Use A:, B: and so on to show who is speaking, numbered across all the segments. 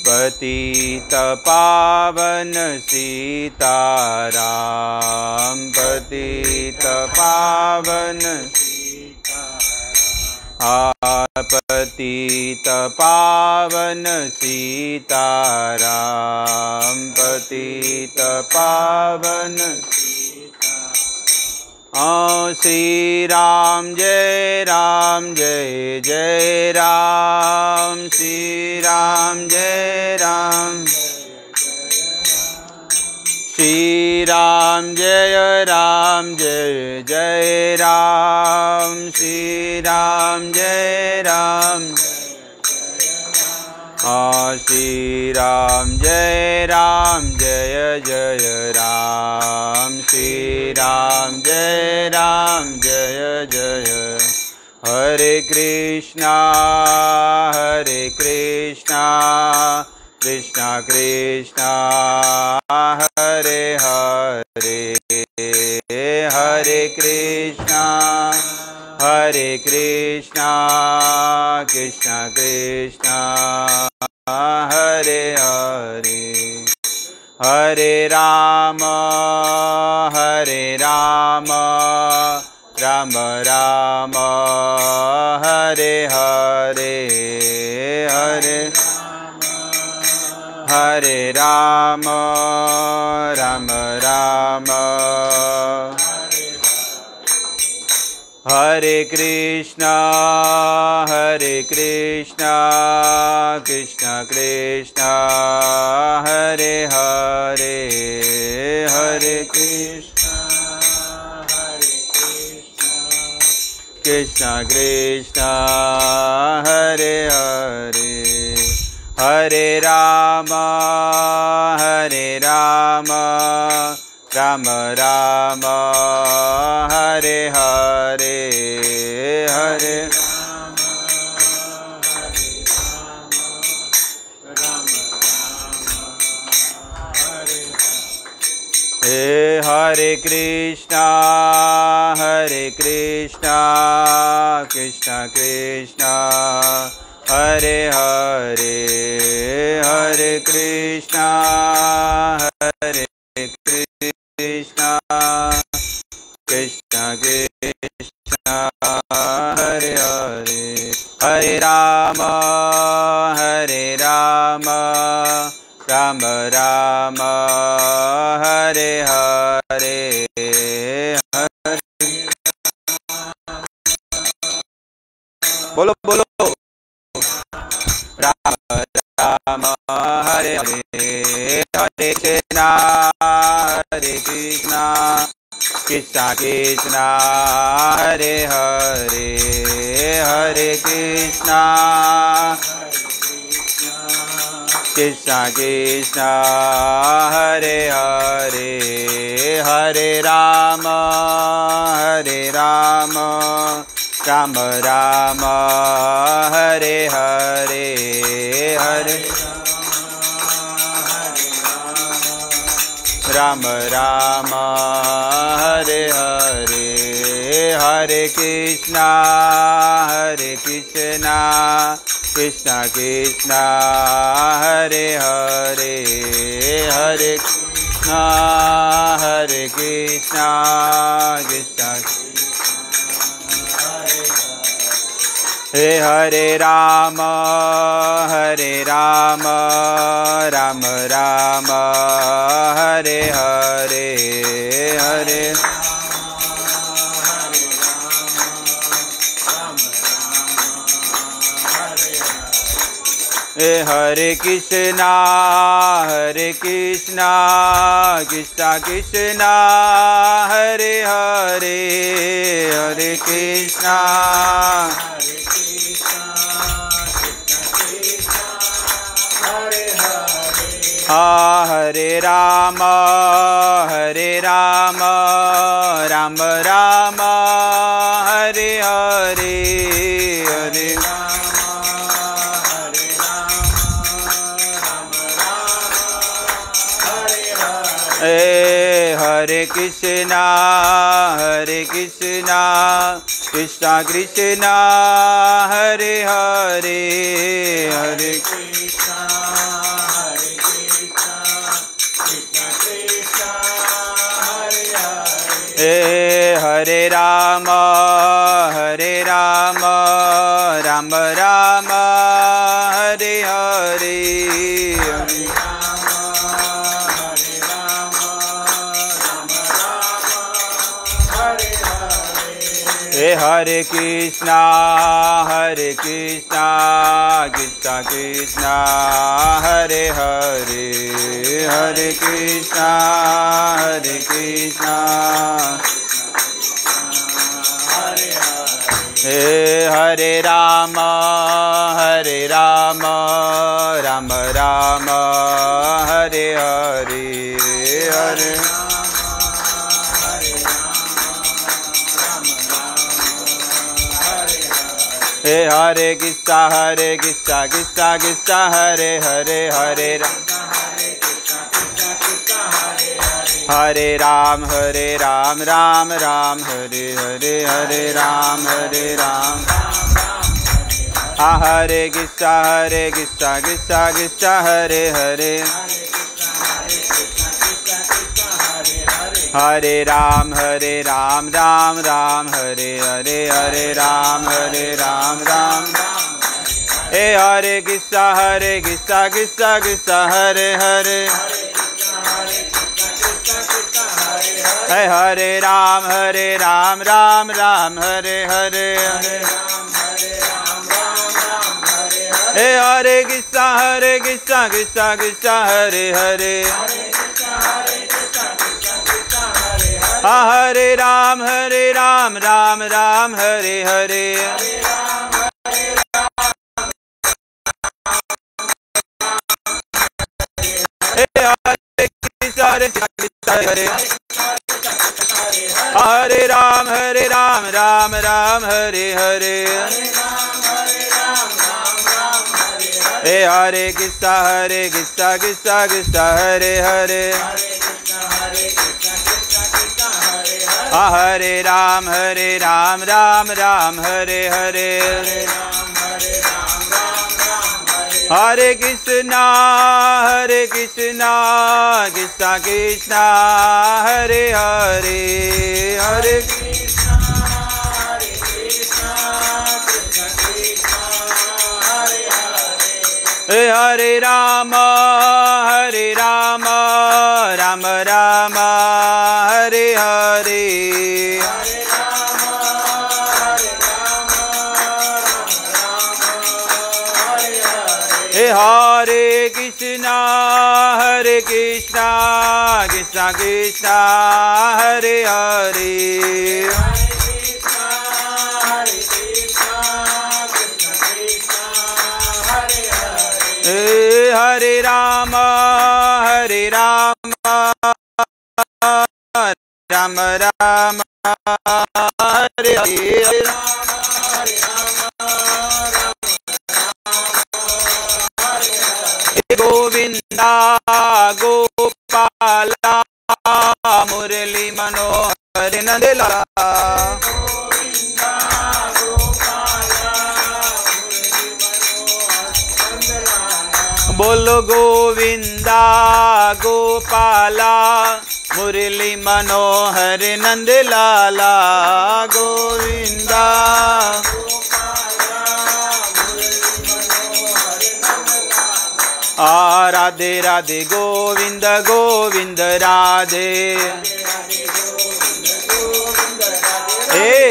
A: पतित पावन सीताराम, पतित पावन पतित पावन सीताराम, पतित पावन श्री राम जय जय राम, श्री राम जय राम, श्री राम जय जय राम, श्री राम जय राम, श्री राम जय जय राम, श्री राम जय जय। हरे कृष्णा कृष्णा कृष्णा हरे हरे, हरे कृष्णा कृष्णा कृष्णा हरे हरे, हरे राम राम राम हरे हरे, हरे राम राम राम, हरे कृष्णा कृष्णा कृष्णा हरे हरे, हरे कृष्णा कृष्णा कृष्णा हरे हरे, हरे राम राम राम हरे हरे, हरे हरे कृष्णा कृष्णा कृष्णा हरे हरे, हरे कृष्णा कृष्णा कृष्णा कृष्णा हरे हरे, हरे राम राम राम हरे हरे, हरे बोलो बोलो राम राम हरे हरे, हरे कृष्णा कृष्णा कृष्णा हरे हरे, हरे कृष्णा कृष्णा हरे हरे, हरे राम राम राम हरे हरे, हरे राम राम हरे हरे, हरे कृष्णा कृष्णा कृष्णा हरे हरे, हरे कृष्णा कृष्णा हरे राम राम राम हरे हरे, हरे हरे कृष्णा कृष्णा कृष्णा हरे हरे, हरे कृष्णा हरे Ram Ram Ram Hare Hare, Hare Hare Krishna Krishna Krishna Hare Hare Hare
B: Krishna Hare Krishna Krishna Krishna Hare Hare
A: Hare Rama Hare Rama Rama Rama Hare Hare
B: Hare Rama Hare Rama Rama Rama Hare Hare
A: Hare Krishna Krishna Krishna Hare Hare Hare Krishna Krishna Hare Rama Rama Rama Hare Hare Hare Hare Krishna Krishna Krishna Hare Hare Hare Hare Ram Ram Ram Hare Hare Hare Ram Hare Krishna Krishna Krishna Hare Hare Hare Ram Ram Ram Hare Hare Hare Ram Ram Hare Krishna Krishna Krishna Hare Hare Hare Ram Ram Ram Hare Hare Hare Krishna Krishna Krishna Hare Hare Hare Ram Ram Ram Hare Hare Hare Ram Ram Ram Hare Hare Hare Krishna Krishna Hare Hare Hare Ram Ram Ram Hare Hare Hare Krishna Krishna Krishna Hare Hare Hare
B: Krishna Hare Krishna Krishna Krishna Hare Hare
A: Hare Rama Rama Rama Hare Hare
B: Hare Rama Hare Rama Rama Rama Hare Hare
A: Hare Krishna Krishna Krishna Hare Hare
B: Hare Krishna Hare Krishna Krishna Krishna Hare Hare
A: Hare Rama Rama Rama Hare Hare Govinda Gopala Murali Manohar Nandlala Bolo Govinda Gopala Murali Manohar Nandlala Govinda Radhe Radhe Govinda Govinda Radhe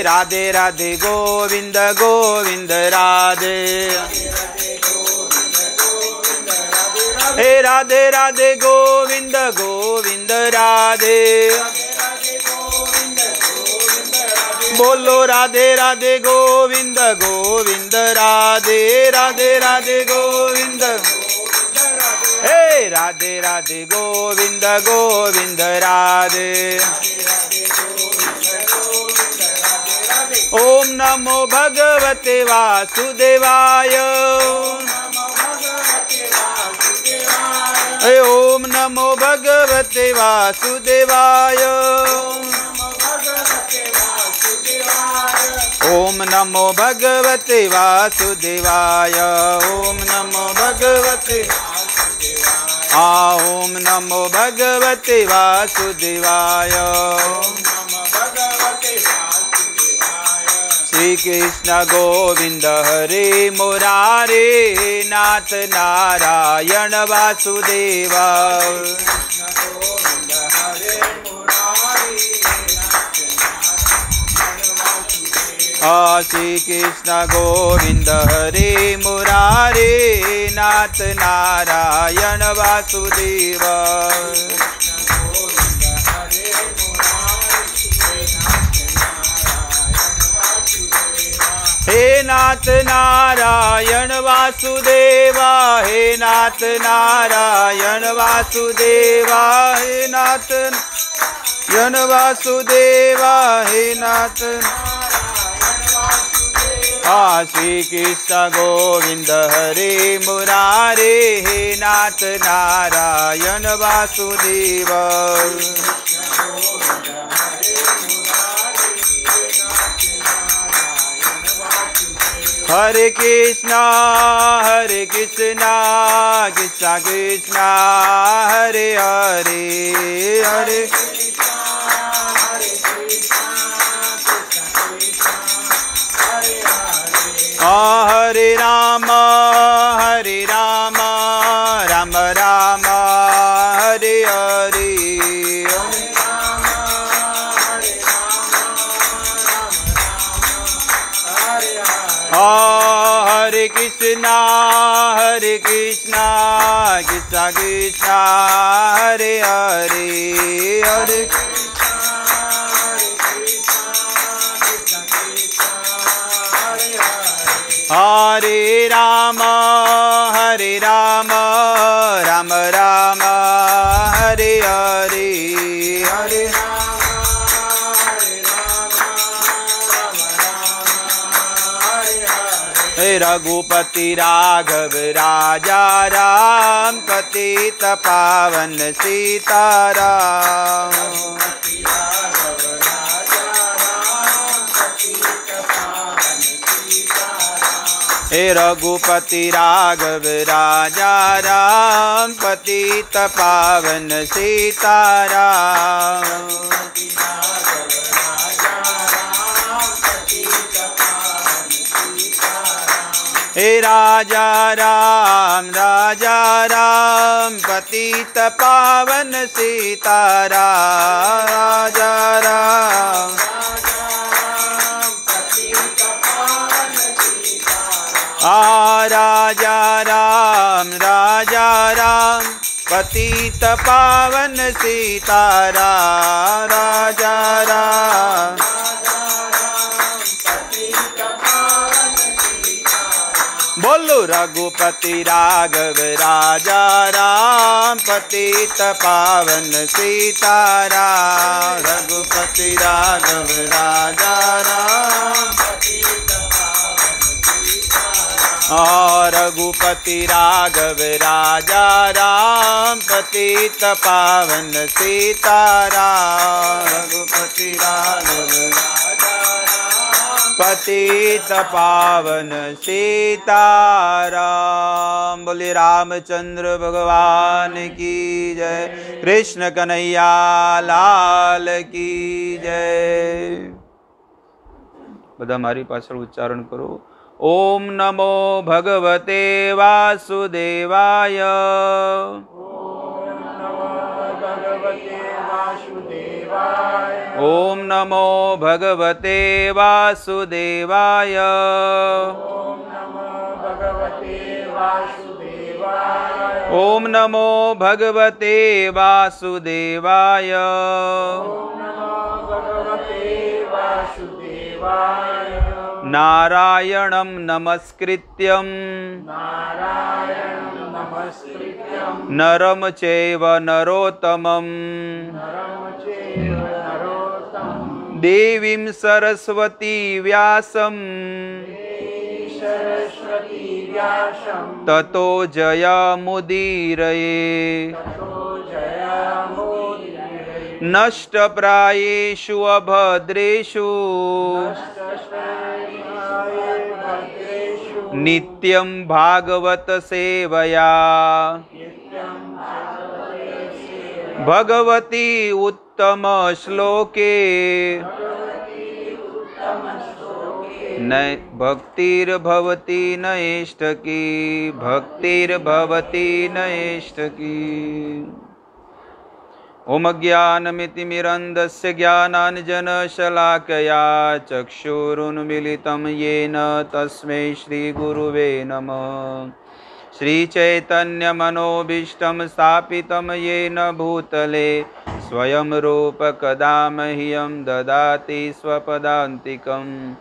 A: Radhe Radhe Govinda Govinda Radhe Radhe Radhe Govinda Govinda Radhe Bolo Radhe Radhe Govinda Govinda Radhe Radhe Radhe Govinda Radhe Radhe Govinda Govinda Radhe Om Namo Bhagavate Vasudevaya Om Namo Bhagavate Vasudevaya ओम नमो भगवते वासुदेवाय ओम नमो भगवते ओम नमो भगवते वासुदेवाय श्री कृष्ण गोविंद हरे मुरारे नाथ नारायण वासुदेव श्री कृष्ण गोविंद हरे मुरारे नाथ नारायण वासुदेव हे नाथ नारायण वासुदेवा हे नाथ नारायण वासुदेवा हे नाथ नारायण वासुदेवा हे नाथ श्री कृष्ण गोविंद हरे मुरारे हे नाथ नारायण वासुदेव हरे कृष्णा कृष्णा कृष्णा हरे हरे हरे हरे राम राम राम हरे हरे हरे कृष्णा कृष्णा कृष्णा हरे हरे हरे हरे राम राम राम हरे हरे हरे रघुपति राघव राजा राम पतित पावन सीताराम हे रघुपति राघव राजा राम पतित पावन सीताराम हे राजा राम पतित पावन सीताराम राजा राम राजा राम पतित पावन सीताराम राजा राम बोलो रघुपति राघव राजा राम पतित पावन सीताराम रघुपति राघव राजा राम रघुपति राघव राजा राम पतित पावन सीताराम रघुपति राघव पतित पावन सीताराम बोले रामचंद्र भगवान की जय कृष्ण कन्हैया लाल की जय બધા મારી પાછળ ઉચ્ચારણ કરો ओम नमो भगवते वासुदेवाय ओम नमो भगवते वासुदेवाय ओम नमो भगवते वासुदेवाय नारायणं नमस्कृत्यं नरं चैव नरोत्तमं देवीं सरस्वती व्यासं ततो जयमुदीरये नष्टप्रायेषु अभद्रेषु नित्यं भागवत सेवया भगवती उत्तम श्लोके न भक्तिर्भवति नैष्ठकी भक्तिर्भवति नैष्ठकी। ओम ज्ञानमितिमिरन्दस्य ज्ञानाञ्जनशलाकया चक्षुरुन्मीलितं येन तस्मै श्रीगुरुवे नमः। श्रीचैतन्यमनोभीष्टं स्थापितं येन भूतले स्वयं रूप कदा मह्यं ददाति स्वपदान्तिकम्।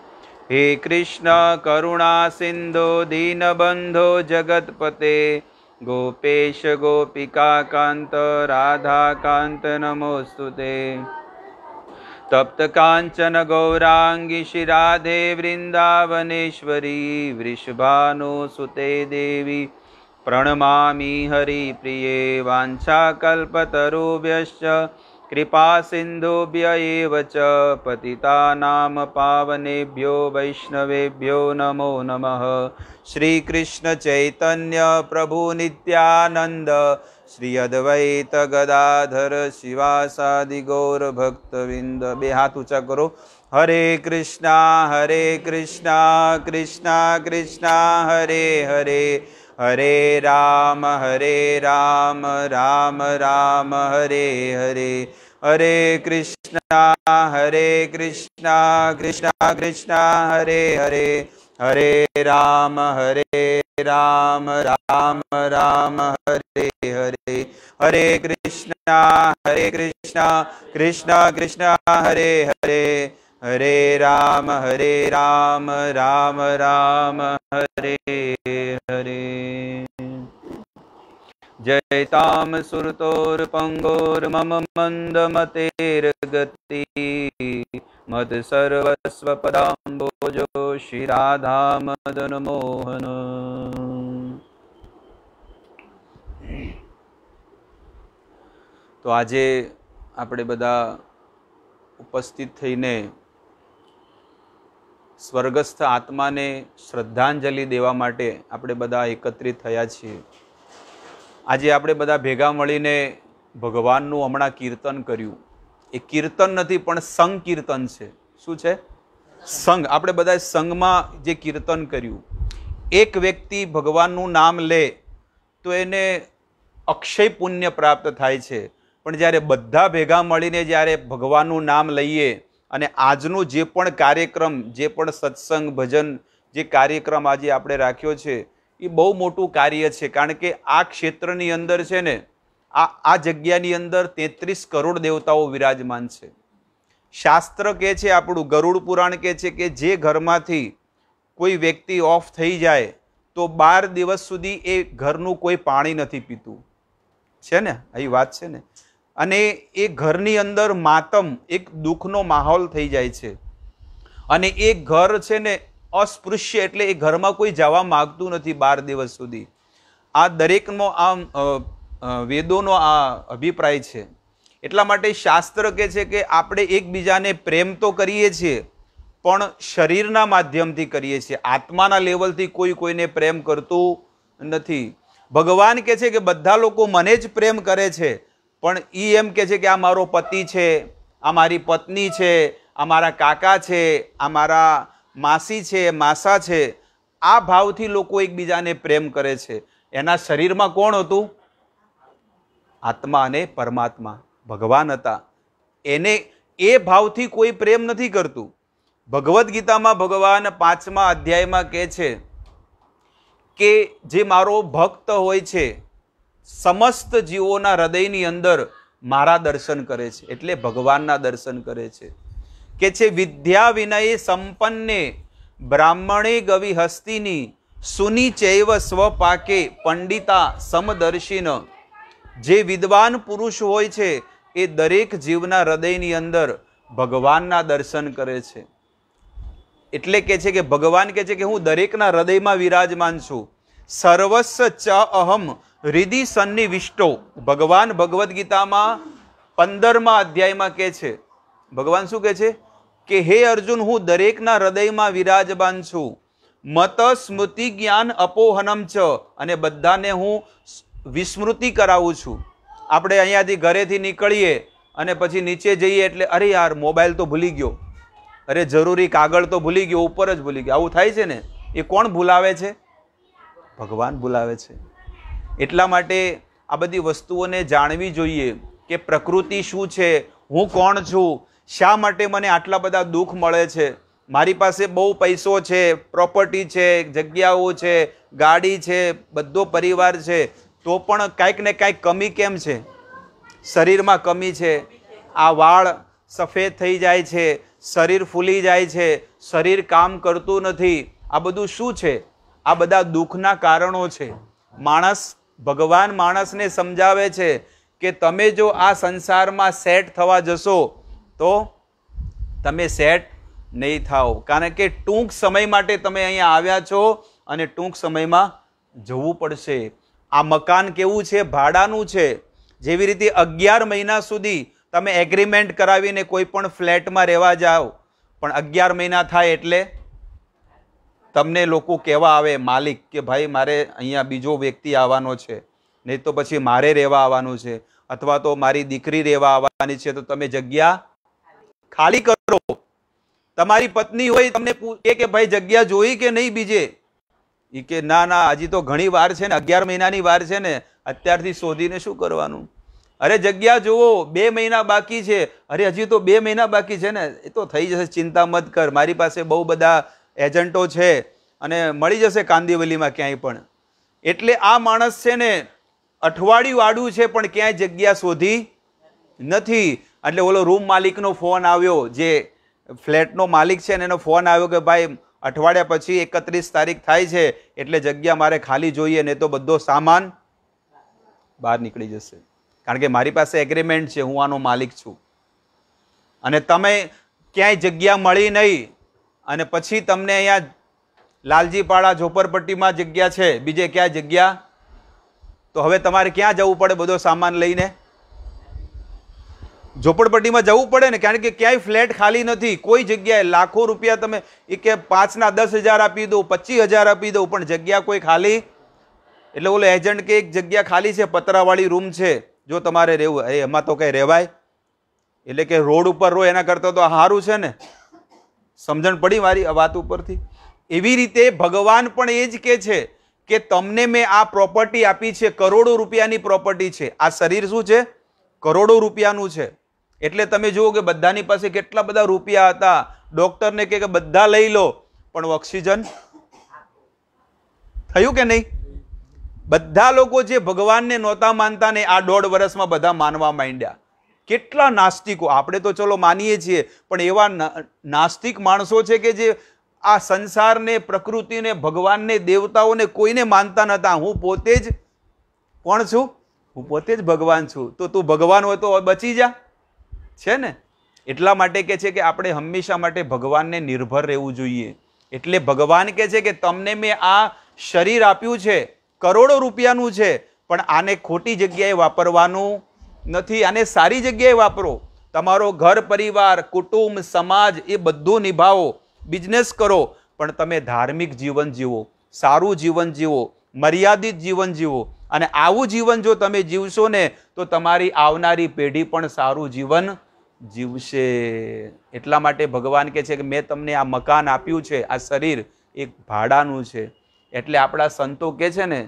A: हे कृष्ण करुणा सिन्धो दीनबन्धो जगत्पते गोपेश गोपिका कांत राधा कांत नमोस्तुते। तप्त कांचन गौरांगी श्रीराधे वृंदावनेश्वरी वृषभानुसुते देवी प्रणमामि हरिप्रिये। वाञ्छाकल्पतरुभ्यश्च कृपा सिन्धुभ्य एव च पतितानां पावनेभ्यो वैष्णवेभ्यो नमो नमः। श्री कृष्ण चैतन्य प्रभु नित्यानंद श्री अद्वैत गदाधर शिवासादि गौर भक्तविंद। बे हाथ ऊंचा करो। हरे कृष्णा कृष्णा कृष्णा हरे हरे हरे राम राम राम हरे हरे। हरे कृष्णा कृष्णा कृष्णा हरे हरे हरे राम राम राम हरे हरे। हरे कृष्णा कृष्णा कृष्णा हरे हरे हरे राम राम राम हरे हरे। जयताम सुरतोर्पंगोर्मम मंदमतेर्गति मद सर्वस्व पदाम्बोजो श्री राधा मदन मोहन। तो आजे आपणे बधा उपस्थित थईने स्वर्गस्थ आत्मा ने श्रद्धांजलि देवा माटे आपणे बधा एकत्रित थया छीए। આજે આપણે બધા ભેગા મળીને ભગવાનનું હમણાં કીર્તન કર્યું। એ કીર્તન નથી પણ સંકીર્તન છે। શું છે? સંગ। આપણે બધા સંગમાં જે કીર્તન કર્યું। એક વ્યક્તિ ભગવાનનું નામ લે તો એને અક્ષય પુણ્ય પ્રાપ્ત થાય છે, પણ જ્યારે બધા ભેગા મળીને જ્યારે ભગવાનનું નામ લઈએ અને આજનું જે પણ કાર્યક્રમ, જે પણ સત્સંગ ભજન જે કાર્યક્રમ આજે આપણે રાખ્યો છે એ બહુ મોટું કાર્ય છે। કારણ કે આ ક્ષેત્રની અંદર છે ને, આ જગ્યાની અંદર 33 કરોડ દેવતાઓ વિરાજમાન છે। શાસ્ત્ર કહે છે, આપણું ગરુડ પુરાણ કહે છે કે જે ઘરમાંથી કોઈ વ્યક્તિ ઓફ થઈ જાય તો 12 દિવસ સુધી એ ઘરનું કોઈ પાણી નથી પીતું, છે ને? આવી વાત છે ને। અને એ ઘરની અંદર માતમ, એક દુઃખનો માહોલ થઈ જાય છે। અને એ ઘર છે ને अस्पृश्य એટલે એ ઘરમાં કોઈ જવા માંગતું નથી 12 દિવસ સુધી। આ દરેકનો આ વેદોનો આ અભિપ્રાય છે। એટલા માટે શાસ્ત્ર કહે છે કે આપણે એકબીજાને પ્રેમ તો કરીએ છીએ પણ શરીરના માધ્યમથી કરીએ છીએ, આત્માના લેવલથી કોઈ કોઈને પ્રેમ કરતું નથી। ભગવાન કહે છે કે બધા લોકો મને જ પ્રેમ કરે છે, પણ એ એમ કહે છે કે આ મારો પતિ છે, આ મારી પત્ની છે, આ મારા કાકા છે, આ મારા માસી છે, માસા છે। આ ભાવથી લોકો એકબીજાને પ્રેમ કરે છે। એના શરીરમાં કોણ હતું? આત્મા અને પરમાત્મા ભગવાન હતા। એને એ ભાવથી કોઈ પ્રેમ નથી કરતું। ભગવદ્ ગીતામાં ભગવાન 5મા અધ્યાયમાં કહે છે કે જે મારો ભક્ત હોય છે સમસ્ત જીવોના હૃદયની અંદર મારા દર્શન કરે છે, એટલે ભગવાનના દર્શન કરે છે। કે છે વિદ્યા વિનય સંપન્ને બ્રાહ્મણે ગવિ હસ્તિની સુની ચૈવ સ્વપાકે પંડિતા સમદર્શિન। જે વિદ્વાન પુરુષ હોય છે એ દરેક જીવના હૃદયની અંદર ભગવાનના દર્શન કરે છે। એટલે કે છે કે ભગવાન કહે છે કે હું દરેકના હૃદયમાં વિરાજમાન છું। સર્વસ્વ ચ અહમ હૃદિ સન્નિવિષ્ટો। ભગવાન ભગવદ્ ગીતામાં 15મા અધ્યાયમાં કહે છે, ભગવાન શું કહે છે કે હે અર્જુન, હું દરેકના હૃદયમાં વિરાજમાન છું। મત સ્મૃતિ જ્ઞાન અપોહનમ ચ, અને બધાને હું વિસ્મૃતિ કરાવું છું. આપણે અહીંયાથી ઘરેથી નીકળીએ અને પછી નીચે જઈએ એટલે અરે યાર મોબાઈલ તો ભૂલી ગયો, અરે જરૂરી કાગળ તો ભૂલી ગયો, ઉપર જ ભૂલી ગયો. આવું થાય છે ને. એ કોણ ભૂલાવે છે? ભગવાન ભૂલાવે છે. એટલા માટે આ બધી વસ્તુઓને જાણવી જોઈએ કે પ્રકૃતિ શું છે, હું કોણ છું, શા માટે મને આટલા બધા દુઃખ મળે છે. મારી પાસે બહુ પૈસો છે, પ્રોપર્ટી છે, જગ્યાઓ છે, ગાડી છે, બધો પરિવાર છે, તો પણ કાંઈક ને કાંઈક કમી કેમ છે? શરીરમાં કમી છે. આ વાળ સફેદ થઈ જાય છે, શરીર ફૂલી જાય છે, શરીર કામ કરતું નથી. આ બધું શું છે? આ બધા દુઃખના કારણો છે. ભગવાન માણસને સમજાવે છે કે તમે જો આ સંસારમાં સેટ થવા જશો તો તમે સેટ નહીં થાઓ, કારણ કે ટૂંક સમય માટે તમે અહીંયા આવ્યા છો અને ટૂંક સમયમાં જવું પડશે. આ મકાન કેવું છે? ભાડાનું છે. જેવી રીતે 11 મહિના સુધી તમે એગ્રીમેન્ટ કરાવીને કોઈ પણ ફ્લેટમાં રહેવા જાઓ, પણ 11 મહિના થાય એટલે તમને લોકો કહેવા આવે માલિક કે ભાઈ મારે અહીંયા બીજો વ્યક્તિ આવવાનો છે, નહીં તો પછી મારે રહેવા આવવાનું છે, અથવા તો મારી દીકરી રહેવા આવવાની છે, તો તમે જગ્યા ખાલી કરો. તમારી પત્ની હોય તમને પૂછે કે ભાઈ જગ્યા જોઈ કે નહીં બીજે? એ કે ના ના હજી તો ઘણી વાર છે ને, 11 મહિનાની વાર છે ને, અત્યારથી શોધીને શું કરવાનું? અરે જગ્યા જુઓ, 2 મહિના બાકી છે. અરે હજી તો 2 મહિના બાકી છે ને, એ તો થઈ જશે, ચિંતા મત કર, મારી પાસે બહુ બધા એજન્ટો છે અને મળી જશે કાંદિવલીમાં ક્યાંય પણ. એટલે આ માણસ છે ને અઠવાડિયું આડું છે પણ ક્યાંય જગ્યા શોધી નથી. એટલે ઓલો રૂમ માલિકનો ફોન આવ્યો, જે ફ્લેટનો માલિક છે ને એનો ફોન આવ્યો કે ભાઈ અઠવાડિયા પછી 31 તારીખ થાય છે એટલે જગ્યા મારે ખાલી જોઈએ, ને તો બધો સામાન બહાર નીકળી જશે, કારણ કે મારી પાસે એગ્રીમેન્ટ છે, હું આનો માલિક છું. અને તમે ક્યાંય જગ્યા મળી નહીં અને પછી તમને અહીંયા લાલજીપાડા ઝોપડપટ્ટીમાં જગ્યા છે, બીજે ક્યાં જગ્યા, તો હવે તમારે ક્યાં જવું પડે બધો સામાન લઈને? ઝોપડપટ્ટીમાં જવું પડે ને, કારણ કે ક્યાંય ફ્લેટ ખાલી નથી. કોઈ જગ્યાએ લાખો રૂપિયા તમે કે 5ના 10,000 આપી દો, 25,000 આપી દો, પણ જગ્યા કોઈ ખાલી. એટલે ઓલો એજન્ટ કે એક જગ્યા ખાલી છે, પતરાવાળી રૂમ છે, જો તમારે રહેવું. એમાં તો કઈ રહેવાય? એટલે કે રોડ ઉપર રહો એના કરતા તો સારું છે ને. સમજણ પડી મારી આ વાત ઉપરથી? એવી રીતે ભગવાન પણ એ જ કહે છે કે તમને મેં આ પ્રોપર્ટી આપી છે, કરોડો રૂપિયાની પ્રોપર્ટી છે. આ શરીર શું છે? કરોડો રૂપિયાનું છે. એટલે તમે જુઓ કે બધાની પાસે કેટલા બધા રૂપિયા હતા. ડોક્ટરને કે બધા લઈ લો, પણ ઓક્સિજન થયું કે નહીં? બધા લોકો જે ભગવાનને નહોતા માનતા ને આ 1.5 વર્ષમાં બધા માનવા માંડ્યા. કેટલા નાસ્તિકો! આપણે તો ચલો માનીએ છીએ, પણ એવા નાસ્તિક માણસો છે કે જે આ સંસારને, પ્રકૃતિને, ભગવાનને, દેવતાઓને કોઈને માનતા નતા. હું પોતે જ કોણ છું? હું પોતે જ ભગવાન છું. તો તું ભગવાન હોય તો બચી જા, છે ને. એટલા માટે કે છે કે આપણે હંમેશા માટે ભગવાનને નિર્ભર રહેવું જોઈએ. એટલે ભગવાન કે છે કે તમને મેં આ શરીર આપ્યું છે, કરોડો રૂપિયાનું છે, પણ આને ખોટી જગ્યાએ વાપરવાનું નથી. આને સારી જગ્યાએ વાપરો. તમારો ઘર પરિવાર, કુટુંબ, સમાજ એ બધું નિભાવો, બિઝનેસ કરો, પણ તમે ધાર્મિક જીવન જીવો, સારું જીવન જીવો, મર્યાદિત જીવન જીવો. અને આવું જીવન જો તમે જીવશો ને તો તમારી આવનારી પેઢી પણ સારું જીવન જીવશે. એટલા માટે ભગવાન કહે છે કે મેં તમને આ મકાન આપ્યું છે, આ શરીર એક ભાડાનું છે. એટલે આપણા સંતો કહે છે ને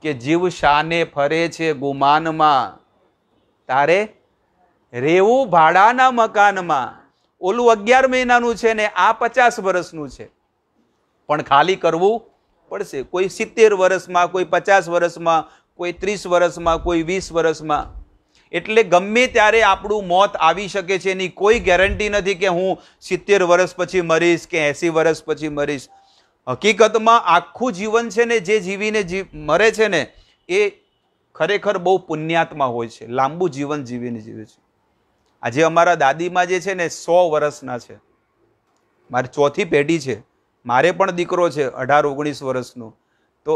A: કે જીવ શાને ફરે છે ગુમાનમાં, તારે રેવું ભાડાના મકાનમાં. ઓલું 11 મહિનાનું છે ને આ 50 વર્ષનું છે, પણ ખાલી કરવું પડશે. કોઈ 70 વર્ષમાં, કોઈ 50 વર્ષમાં, કોઈ 30 વર્ષમાં, કોઈ 20 વર્ષમાં. એટલે ગમે ત્યારે આપણું મોત આવી શકે છે, એની કોઈ ગેરંટી નથી કે હું 70 વર્ષ પછી મરીશ કે 80 વર્ષ પછી મરીશ. હકીકતમાં આખું જીવન છે ને જે જીવીને મરે છે ને એ ખરેખર બહુ પુણ્યાત્મા હોય છે, લાંબુ જીવન જીવીને જીવે છે. આજે અમારા દાદીમાં જે છે ને 100 વર્ષના છે. મારી 4થી પેઢી છે. મારે પણ દીકરો છે 18-19 વર્ષનો. તો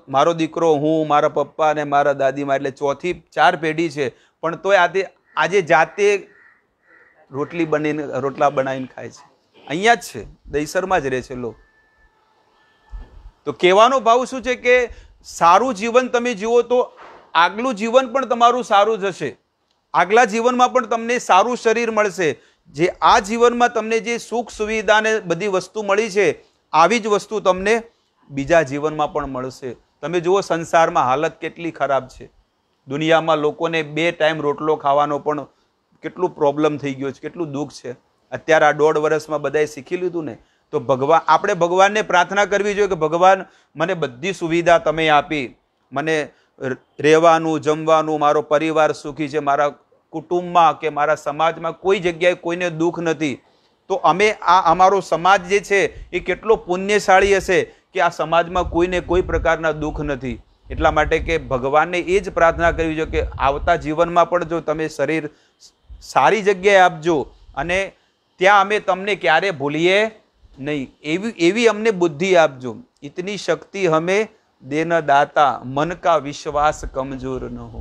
A: મારો દીકરો, હું, મારા પપ્પા અને મારા દાદીમાં, એટલે 4થી 4 પેઢી છે. પણ તોય આજે જાતે રોટલા બનાવીને ખાય છે. અહીંયા જ છે, દહીસરમાં જ રહે છે. લો, તો કહેવાનો ભાવ શું છે કે સારું જીવન તમે જીવો તો આગલું જીવન પણ તમારું સારું જશે, આગલા જીવનમાં પણ તમને સારું શરીર મળશે. જે આ જીવનમાં તમને જે સુખ સુવિધા ને બધી વસ્તુ મળી છે આવી જ વસ્તુ તમને બીજા જીવનમાં પણ મળશે. તમે જુઓ સંસારમાં હાલત કેટલી ખરાબ છે. દુનિયામાં લોકોને 2 ટાઈમ રોટલો ખાવાનો પણ કેટલું પ્રોબ્લેમ થઈ ગયો છે, કેટલું દુઃખ છે. અત્યારે આ 1.5 વર્ષમાં બધાએ શીખી લીધું ને, તો આપણે ભગવાનને પ્રાર્થના કરવી જોઈએ કે ભગવાન મને બધી સુવિધા તમે આપી, મને રહેવાનું જમવાનું, મારો પરિવાર સુખી છે, મારા કુટુંબમાં કે મારા સમાજમાં કોઈ જગ્યાએ કોઈને દુઃખ નથી, તો અમે અમારો સમાજ જે છે એ કેટલો પુણ્યશાળી હશે કે આ સમાજમાં કોઈને કોઈ પ્રકારના દુઃખ નથી. એટલા માટે કે ભગવાનને એ જ પ્રાર્થના કરવી જોઈએ કે આવતા જીવનમાં પણ જો તમે શરીર સારી જગ્યાએ આપજો અને ત્યાં અમે તમને ક્યારે ભૂલીએ નહીં, એવી અમને બુદ્ધિ આપજો. ઇતની શક્તિ હમે દેન દાતા, મન કા વિશ્વાસ કમજોર ન હો.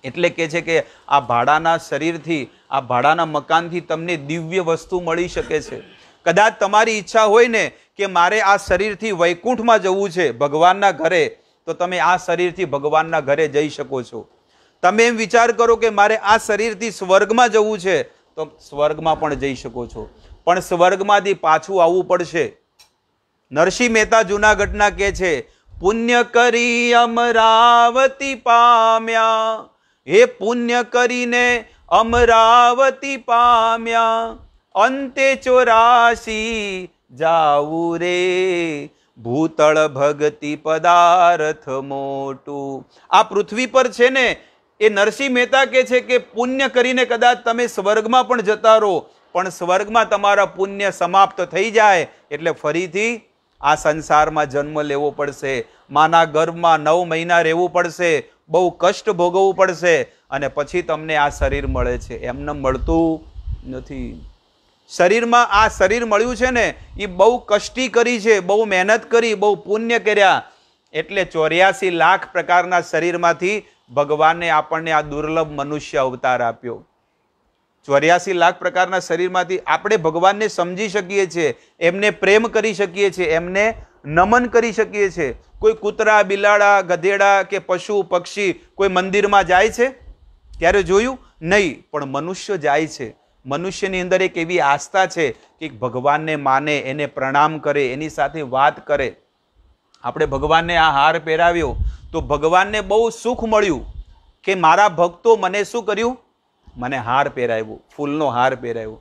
A: એટલે કે છે કે આ ભાડાના શરીરથી, આ ભાડાના મકાનથી તમને દિવ્ય વસ્તુ મળી શકે છે. કદાચ તમારી ઈચ્છા હોય ને કે મારે આ શરીરથી વૈકુંઠમાં જવું છે, ભગવાનના ઘરે, તો તમે આ શરીરથી ભગવાનના ઘરે જઈ શકો છો. તમે એમ વિચાર કરો કે મારે આ શરીરથી સ્વર્ગમાં જવું છે, તો સ્વર્ગમાં પણ જઈ શકો છો, પણ સ્વર્ગમાંથી પાછું આવવું પડશે. નરસિંહ મહેતા જૂનાગઢના કહે છે, પુણ્ય કરી અમરાવતી પામ્યા, હે પુણ્ય કરીને અમરાવતી પામ્યા, અંતે 84 જાવું રે, ભૂતળ ભગતિ પદાર્થ મોટું. આ પૃથ્વી પર છે ને, એ નરસિંહ મહેતા કહે છે કે પુણ્ય કરીને કદાચ તમે સ્વર્ગમાં પણ જતા રહો, પણ સ્વર્ગમાં તમારા પુણ્ય સમાપ્ત થઈ જાય એટલે ફરીથી આ સંસારમાં જન્મ લેવો પડશે, માના ગર્ભમાં 9 મહિના રહેવું પડશે, બહુ કષ્ટ ભોગવવું પડશે અને પછી તમને આ શરીર મળે છે. એમને મળતું નથી. શરીરમાં આ શરીર મળ્યું છે ને એ બહુ કષ્ટી કરી છે, બહુ મહેનત કરી, બહુ પુણ્ય કર્યા, એટલે 84 લાખ પ્રકારના શરીરમાંથી ભગવાને આપણને આ દુર્લભ મનુષ્ય અવતાર આપ્યો. 84 લાખ પ્રકારના શરીરમાંથી આપણે ભગવાનને સમજી શકીએ છીએ, એમને પ્રેમ કરી શકીએ છીએ, એમને નમન કરી શકીએ છીએ. કોઈ કૂતરા, બિલાડા, ગધેડા કે પશુ પક્ષી કોઈ મંદિરમાં જાય છે? ત્યારે જોયું નહીં, પણ મનુષ્ય જાય છે. મનુષ્યની અંદર એક એવી આસ્થા છે કે ભગવાનને માને, એને પ્રણામ કરે, એની સાથે વાત કરે. આપણે ભગવાનને આ હાર પહેરાવ્યો તો ભગવાનને બહુ સુખ મળ્યું કે મારા ભક્તો મને શું કર્યું? મને હાર પહેરાવ્યો, ફૂલનો હાર પહેરાવ્યો.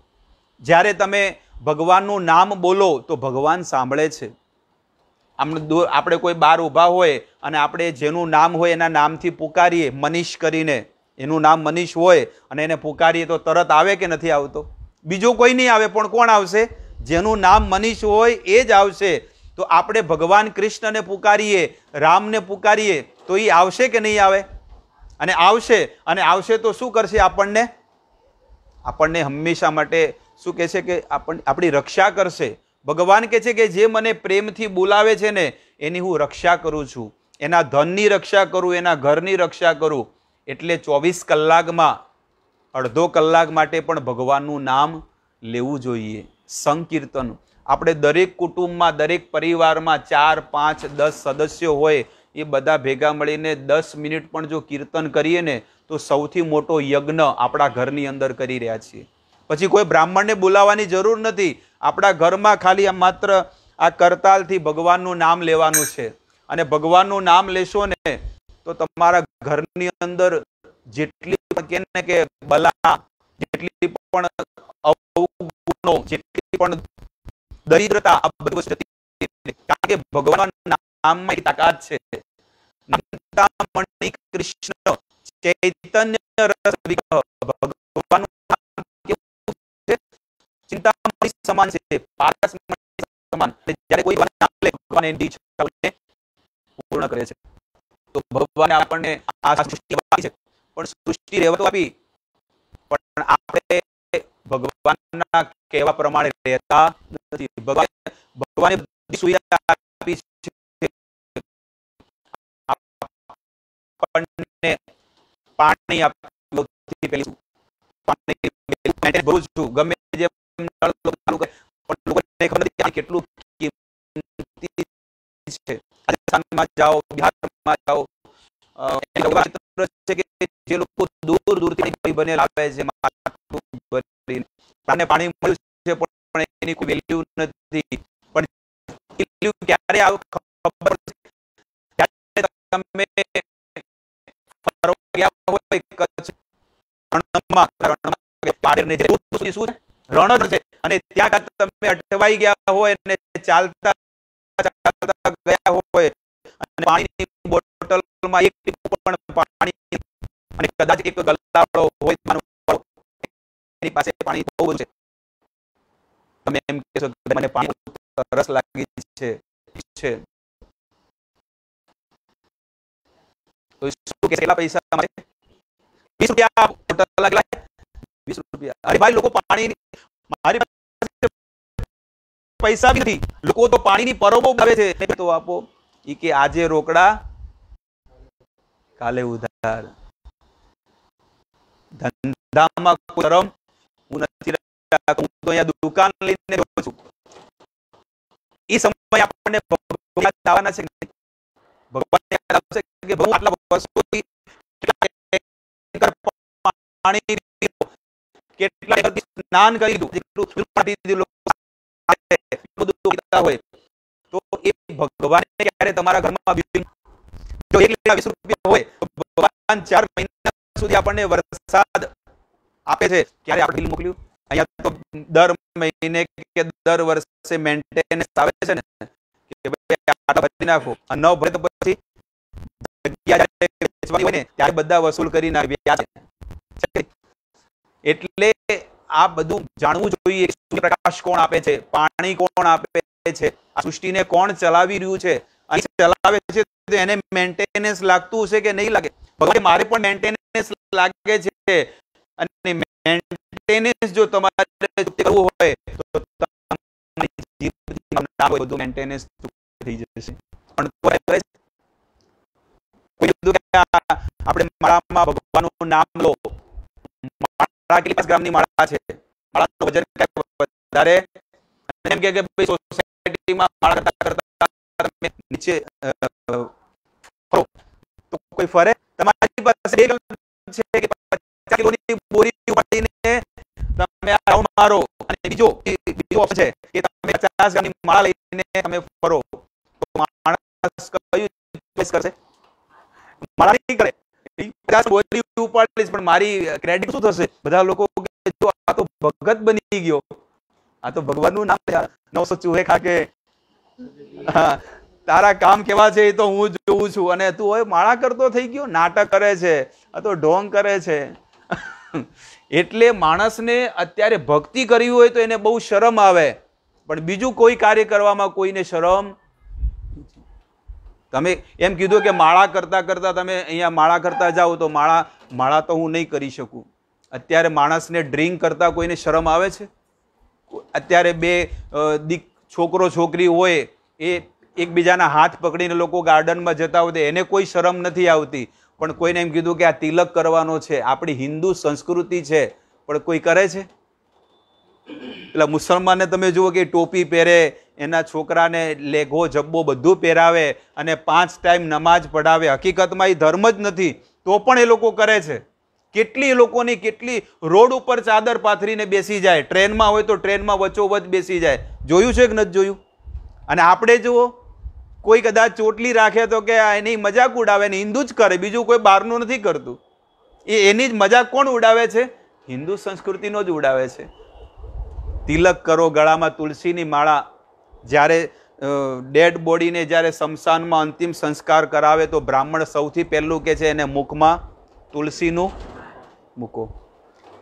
A: જ્યારે તમે ભગવાનનું નામ બોલો તો ભગવાન સાંભળે છે. આપણે કોઈ બહાર ઊભા હોય અને આપણે જેનું નામ હોય એના નામથી પુકારીએ, મનીષ કરીને, એનું નામ મનીષ હોય અને એને પુકારીએ તો તરત આવે કે નથી આવતો? બીજો કોઈ નહીં આવે, પણ કોણ આવશે? જેનું નામ મનીષ હોય એ જ આવશે. તો આપણે ભગવાન કૃષ્ણને પુકારીએ, રામને પુકારીએ તો એ આવશે કે નહીં આવે? અને આવશે તો શું કરશે? આપણને હંમેશા માટે શું કહે છે કે આપણી રક્ષા કરશે. ભગવાન કહે છે કે જે મને પ્રેમથી બોલાવે છે ને એની હું રક્ષા કરું છું, એના ધનની રક્ષા કરું, એના ઘરની રક્ષા કરું. એટલે 24 કલાકમાં અડધો કલાક માટે પણ ભગવાનનું નામ લેવું જોઈએ. સંકીર્તન આપણે દરેક કુટુંબમાં, દરેક પરિવારમાં 4, 5, 10 સદસ્યો હોય, એ બધા ભેગા મળીને 10 મિનિટ પણ જો કીર્તન કરીએ ને તો સૌથી મોટો યજ્ઞ આપણા ઘરની અંદર કરી રહ્યા છીએ. પછી કોઈ બ્રાહ્મણને બોલાવવાની જરૂર નથી. આપણા ઘરમાં ખાલી માત્ર આ કરતાલથી ભગવાનનું નામ લેવાનું છે. અને ભગવાનનું નામ લેશો ને તો તમારા ઘરની અંદર જેટલી પણ કે બલા, જેટલી પણ અવગુણો, જેટલી પણ દરિદ્રતા, આ બધું કારણ કે ભગવાનના નામમાં તાકાત છે. ચિંતામણી કૃષ્ણ ચૈતન્ય રસ વિગ્રહ, ભગવાનનું નામ કેવું છે? ચિંતામણી સમાન છે, પારસમણી સમાન. જ્યારે કોઈ નામ લે ભગવાન એની ઈચ્છાઓને પૂર્ણ કરે છે. તો ભગવાને આપણને આ સૃષ્ટિ આપી છે, પણ સૃષ્ટિ રહેવા તો આપી, પણ આપણે ભગવાનના કહેવા પ્રમાણે રહેતા નથી. ભગવાને બધી સુવિધા આપી છે. આપણને પાણી આપ્યું, પાણી ભરું છું, ગમે જેમ નળ ચાલુ કરે, પણ લોકોને ખબર નથી કેટલું કિંમતી છે. રાજસ્થાનમાં જાઓ, બિહારમાં જાઓ, છે કે જે લોકો દૂર દૂરથી ભાઈ બને લાવે છે, પાણી મળ્યું છે પણ એની કોઈ વેલ્યુ નથી. પણ વેલ્યુ ક્યારે આવે ખબર છે તમે ફરવા ગયા હોય કચ્છ રણમાં, શું રણ છે અને ત્યાં તમે અટવાઈ ગયા હોય અને ચાલતા ચાલતા ગયા હોય અને પાણીની બોટલમાં એક ટીપું પણ પાણી અને કદાચ એક ગલાડો હોય, એની પાસે પાણી બહુ બધું છે, તમે એમ કહેશો કે મને પાણી તરસ લાગી છે તો શું કે કેટલા પૈસા મળે? 20 રૂપિયા બોટલ લાગલા, 20 રૂપિયા. અરે ભાઈ, લોકો પાણી, મારી પાસે પૈસા બી નથી, લોકો તો પાણીની પરબો આવે છે, તો આપો. ઈ કે આજે રોકડા કાલે ઉધાર. ધંધામાં શરમ હું નથી રાખતો, હું તો અહીંયા દુકાન લઈને રહું છું. એ સમય આપણને ભગવાન આવવાના છે, ભગવાન યાદ આવશે કે ભગવાન આટલા વર્ષોથી પાણી કેટલા સ્નાન કરી દીધું હોય તો એ ભગવાન ક્યારે તમારા ઘરમાં જો 1 લાખ 20 રૂપિયા હોય તો ભગવાન 4 મહિના સુધી આપણને વરસાદ આપે છે. ક્યારે આપણે બિલ મોકલ્યું? અહીંયા તો દર મહિને કે દર વર્ષે મેન્ટેનન્સ આવે છે ને કે ભાઈ આટલા ભરી નાખો, અને ન ભરે તો પછી જગ્યા વેચવાની હોય ને ત્યારે બધા વસૂલ કરીને વ્યાજ. એટલે આ બધું જાણવું જોઈએ. પ્રકાશ કોણ આપે છે, પાણી કોણ આપે છે, આ સૃષ્ટિને કોણ ચલાવી રહ્યું છે, અને ચલાવે છે તો એને મેન્ટેનન્સ લાગતું હશે કે નહીં લાગે? ભગવાન મારે પણ મેન્ટેનન્સ લાગે છે, અને મેન્ટેનન્સ જો તમારે કરવું હોય તો બધું મેન્ટેનન્સ થઈ જશે. પણ આપણે માળામાં ભગવાનનું નામ લો. માળા કેટલી 5 ગ્રામની માળા છે, માળાનું વજન વધારે, એમ કે ભાઈ સોસાયટીમાં માળા કરતા તમે નીચે ફરો તો કોઈ ફરે? તમારી પાસે છે કે 50 કિલોની બોરી ઉપાડીને તમે આ રાઉન્ડ મારો, અને બીજો ઓપ્શન છે કે તમે 50 ગ્રામની માળા લઈને તમે ફરો, તો માણસ કયું ચોઈસ કરશે? માળા નહીં કરે, 50 બોરી ઉપાડીશ પણ મારી ક્રેડિટ શું થશે? બધા લોકો જો આ તો ભગત બની ગયો, આ તો ભગવાનનું નામ છે, 900 ચૂહે ખા કે તારા કામ કેવા છે એ તો હું જોઉં છું, અને તું હવે માળા કરતો થઈ ગયો, નાટક કરે છે, આ તો ઢોંગ કરે છે. એટલે માણસને અત્યારે ભક્તિ કરવી હોય તો એને બહુ શરમ આવે, પણ બીજું કોઈ કાર્ય કરવામાં કોઈને શરમ. તમે એમ કીધું કે માળા કરતા કરતા તમે અહીંયા માળા કરતા જાઓ તો માળા તો હું નહીં કરી શકું. અત્યારે માણસને ડ્રિંક કરતા કોઈને શરમ આવે છે? અત્યારે બે છોકરો છોકરી હોય એ એકબીજાના હાથ પકડીને લોકો ગાર્ડનમાં જતા હોય તો એને કોઈ શરમ નથી આવતી, પણ કોઈને એમ કીધું કે આ તિલક કરવાનો છે, આપણી હિન્દુ સંસ્કૃતિ છે, પણ કોઈ કરે છે? એટલે મુસલમાનને તમે જુઓ કે ટોપી પહેરે, એના છોકરાને લેઘો જબ્બો બધું પહેરાવે અને 5 ટાઈમ નમાજ પઢાવે. હકીકતમાં એ ધર્મ જ નથી, તો પણ એ લોકો કરે છે. કેટલી લોકોની કેટલી રોડ ઉપર ચાદર પાથરીને બેસી જાય, ટ્રેનમાં હોય તો ટ્રેનમાં વચ્ચોવચ બેસી જાય. જોયું છે કે નથી જોયું? અને આપણે જુઓ, કોઈ કદાચ ચોટલી રાખે તો કે એની મજાક ઉડાવે, ને હિન્દુ જ કરે, બીજું કોઈ બહારનું નથી કરતું. એની જ મજાક કોણ ઉડાવે છે? હિન્દુ સંસ્કૃતિનો જ ઉડાવે છે. તિલક કરો, ગળામાં તુલસીની માળા. જ્યારે ડેડ બોડીને જ્યારે શમશાનમાં અંતિમ સંસ્કાર કરાવે તો બ્રાહ્મણ સૌથી પહેલું કે છે એને મુખમાં તુલસીનું મૂકો.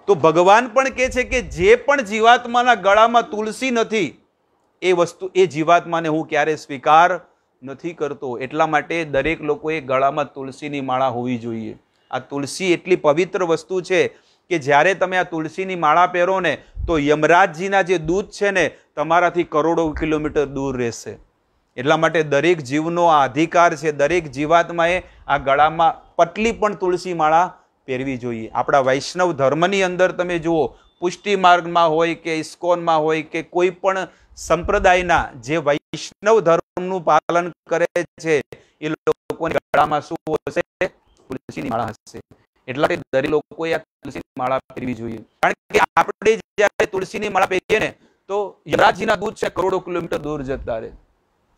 A: તો ભગવાન પણ કહે છે કે જે પણ જીવાત્માના ગળામાં તુલસી નથી એ વસ્તુ, એ જીવાત્માને હું ક્યારે સ્વીકાર નથી કરતો. એટલા માટે દરેક લોકોએ ગળામાં તુલસીની માળા હોવી જોઈએ. આ તુલસી એટલી પવિત્ર વસ્તુ છે કે જ્યારે તમે આ તુલસીની માળા પહેરો ને તો યમરાજજીના જે દૂત છે ને તમારાથી કરોડો કિલોમીટર દૂર રહેશે. એટલા માટે દરેક જીવનો આ અધિકાર છે, દરેક જીવાત્માએ આ ગળામાં પટલી પણ તુલસી માળા પહેરવી જોઈએ. આપણા વૈષ્ણવ ધર્મની અંદર તમે જુઓ, પુષ્ટિ માર્ગમાં હોય કે ઇસ્કોનમાં હોય કે કોઈ પણ સંપ્રદાયના જે વૈષ્ણવ ધર્મનું પાલન કરે છે એ લોકોની ગળામાં શું હશે? તુલસીની માળા હશે. એટલા દરેક લોકોએ આ તુલસીની માળા પહેરવી જોઈએ. કારણ કે આપણે જ્યારે તુલસીની માળા પહેરીએ ને તો યમરાજજીના દૂત છે કરોડો કિલોમીટર દૂર જતા રહે.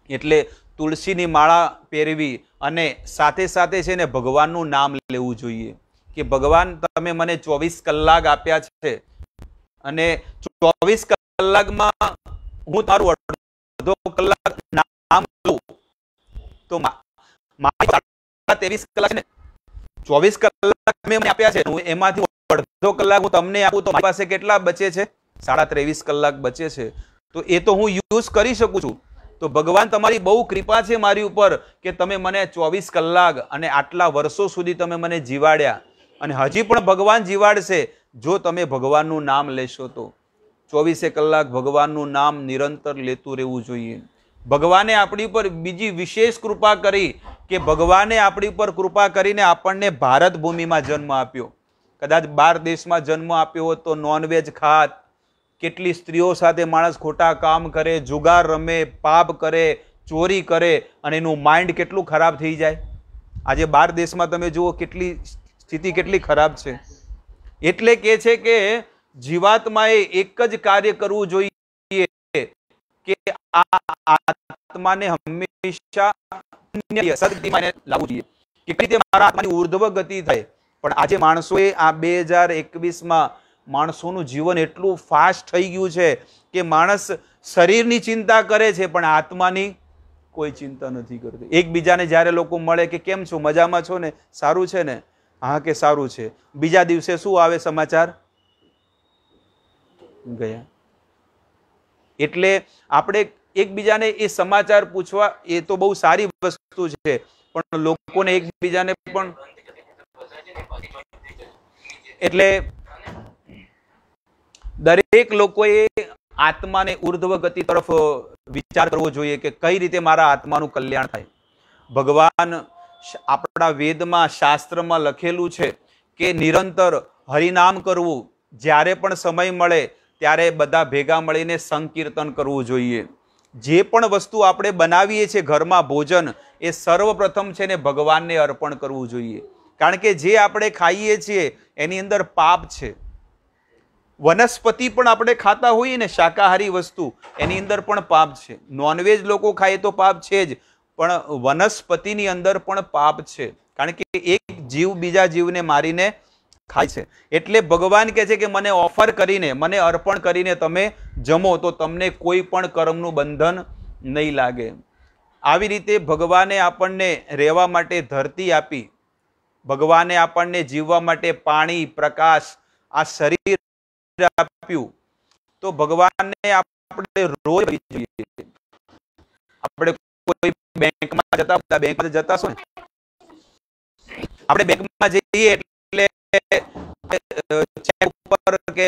A: એટલે તુલસીની માળા પહેરવી અને સાથે સાથે છે ને ભગવાનનું નામ લેવું જોઈએ કે ભગવાન તમે મને 24 કલાક આપ્યા છે અને 24 કલાકમાં હું તારું અડધો કલાક નામ લઉં તો મારી 23 કલાક ને 24 કલાક તમે મને આપ્યા છે એમાંથી અડધો કલાક હું તમને આપું તો મારી પાસે કેટલા બચે છે? 23.5 કલાક બચે છે. તો એ તો હું યુઝ કરી શકું છું. તો ભગવાન તમારી બહુ કૃપા છે મારી ઉપર કે તમે મને 24 કલાક અને આટલા વર્ષો સુધી તમે મને જીવાડ્યા અને હજી પણ ભગવાન જીવાડશે જો તમે ભગવાનનું નામ લેશો તો. 24 કલાક ભગવાનનું નામ નિરંતર લેતું રહેવું જોઈએ. ભગવાને આપણી પર બીજી વિશેષ કૃપા કરી કે ભગવાને આપણી પર કૃપા કરીને આપણને ભારત ભૂમિમાં જન્મ આપ્યો. કદાચ બહાર દેશમાં જન્મ આપ્યો હોત તો નોનવેજ ખાત, કેટલી સ્ત્રીઓ સાથે માણસ ખોટા કામ કરે, જુગાર રમે, પાપ કરે, ચોરી કરે અને એનું માઇન્ડ કેટલું ખરાબ થઈ જાય. આજે બહાર દેશમાં તમે જુઓ કેટલી સ્થિતિ કેટલી ખરાબ છે. એટલે કે છે કે જીવાત્માએ એક જ કાર્ય કરવું જોઈએ કે આ આત્માને હંમેશા સદગતિમાં લાવવું જોઈએ. કેટલી રીતે મારા આત્માની ઉર્ધ્વ ગતિ થાય. પણ આજે માણસોએ આ 2021માં માણસોનું જીવન એટલું ફાસ્ટ થઈ ગયું છે કે માણસ શરીરની ચિંતા કરે છે પણ આત્માની કોઈ ચિંતા નથી કરતી. એકબીજાને જ્યારે લોકો મળે કે કેમ છો, મજામાં છો ને, સારું છે ને, હા કે સારું છે, બીજા દિવસે શું આવે સમાચાર? ગયા. એટલે આપણે એકબીજાને એ સમાચાર પૂછવા એ તો બહુ સારી વસ્તુ છે પણ લોકોને એકબીજાને પણ એટલે દરેક લોકોએ આત્માને ઉર્ધ્વ ગતિ તરફ વિચાર કરવો જોઈએ કે કઈ રીતે મારા આત્માનું કલ્યાણ થાય. ભગવાન આપણા વેદમાં શાસ્ત્રમાં લખેલું છે કે નિરંતર હરિનામ કરવું. જ્યારે પણ સમય મળે ત્યારે બધા ભેગા મળીને સંકીર્તન કરવું જોઈએ. જે પણ વસ્તુ આપણે બનાવીએ છીએ ઘરમાં ભોજન એ સર્વપ્રથમ છે ને ભગવાનને અર્પણ કરવું જોઈએ. કારણ કે જે આપણે ખાઈએ છીએ એની અંદર પાપ છે. વનસ્પતિ પણ આપણે ખાતા હોઈએ ને શાકાહારી વસ્તુ એની અંદર પણ પાપ છે. નોનવેજ લોકો ખાય તો પાપ છે જ પણ વનસ્પતિની અંદર પણ પાપ છે. કારણ કે એક જીવ બીજા જીવને મારીને ખાય છે. એટલે ભગવાન કહે છે કે મને ઓફર કરીને, મને અર્પણ કરીને તમે જમો તો તમને કોઈ પણ કર્મનું બંધન નહીં લાગે. આવી રીતે ભગવાને આપણને રહેવા માટે ધરતી આપી, ભગવાને આપણને જીવવા માટે પાણી, પ્રકાશ, આ શરીર આપ્યું. તો ભગવાનને આપણે રોજ જોઈએ. આપણે કોઈ બેંકમાં જતા, બધા બેંકમાં જતા છો ને, આપણે બેંકમાં જઈએ એટલે ચેક ઉપર કે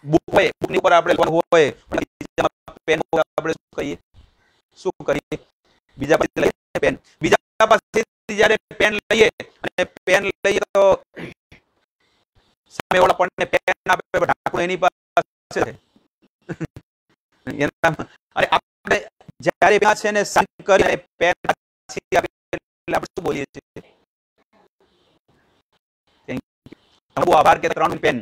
A: બુક હોય, બુકની ઉપર આપણે હોય પેન આપણે શું કરીએ બીજા પાસે લઈએ પેન. બીજા પાસેથી જ્યારે પેન લઈએ અને પેન લઈએ તો સામે વાળા આપણને પેન આપે ઢાંકણું એની પાસે છે. અને આપણે જ્યારે છે ને સાઇન કરીને પેન એટલે આપણે શું બોલીએ છીએ? બહુ આભાર કે 3 પેન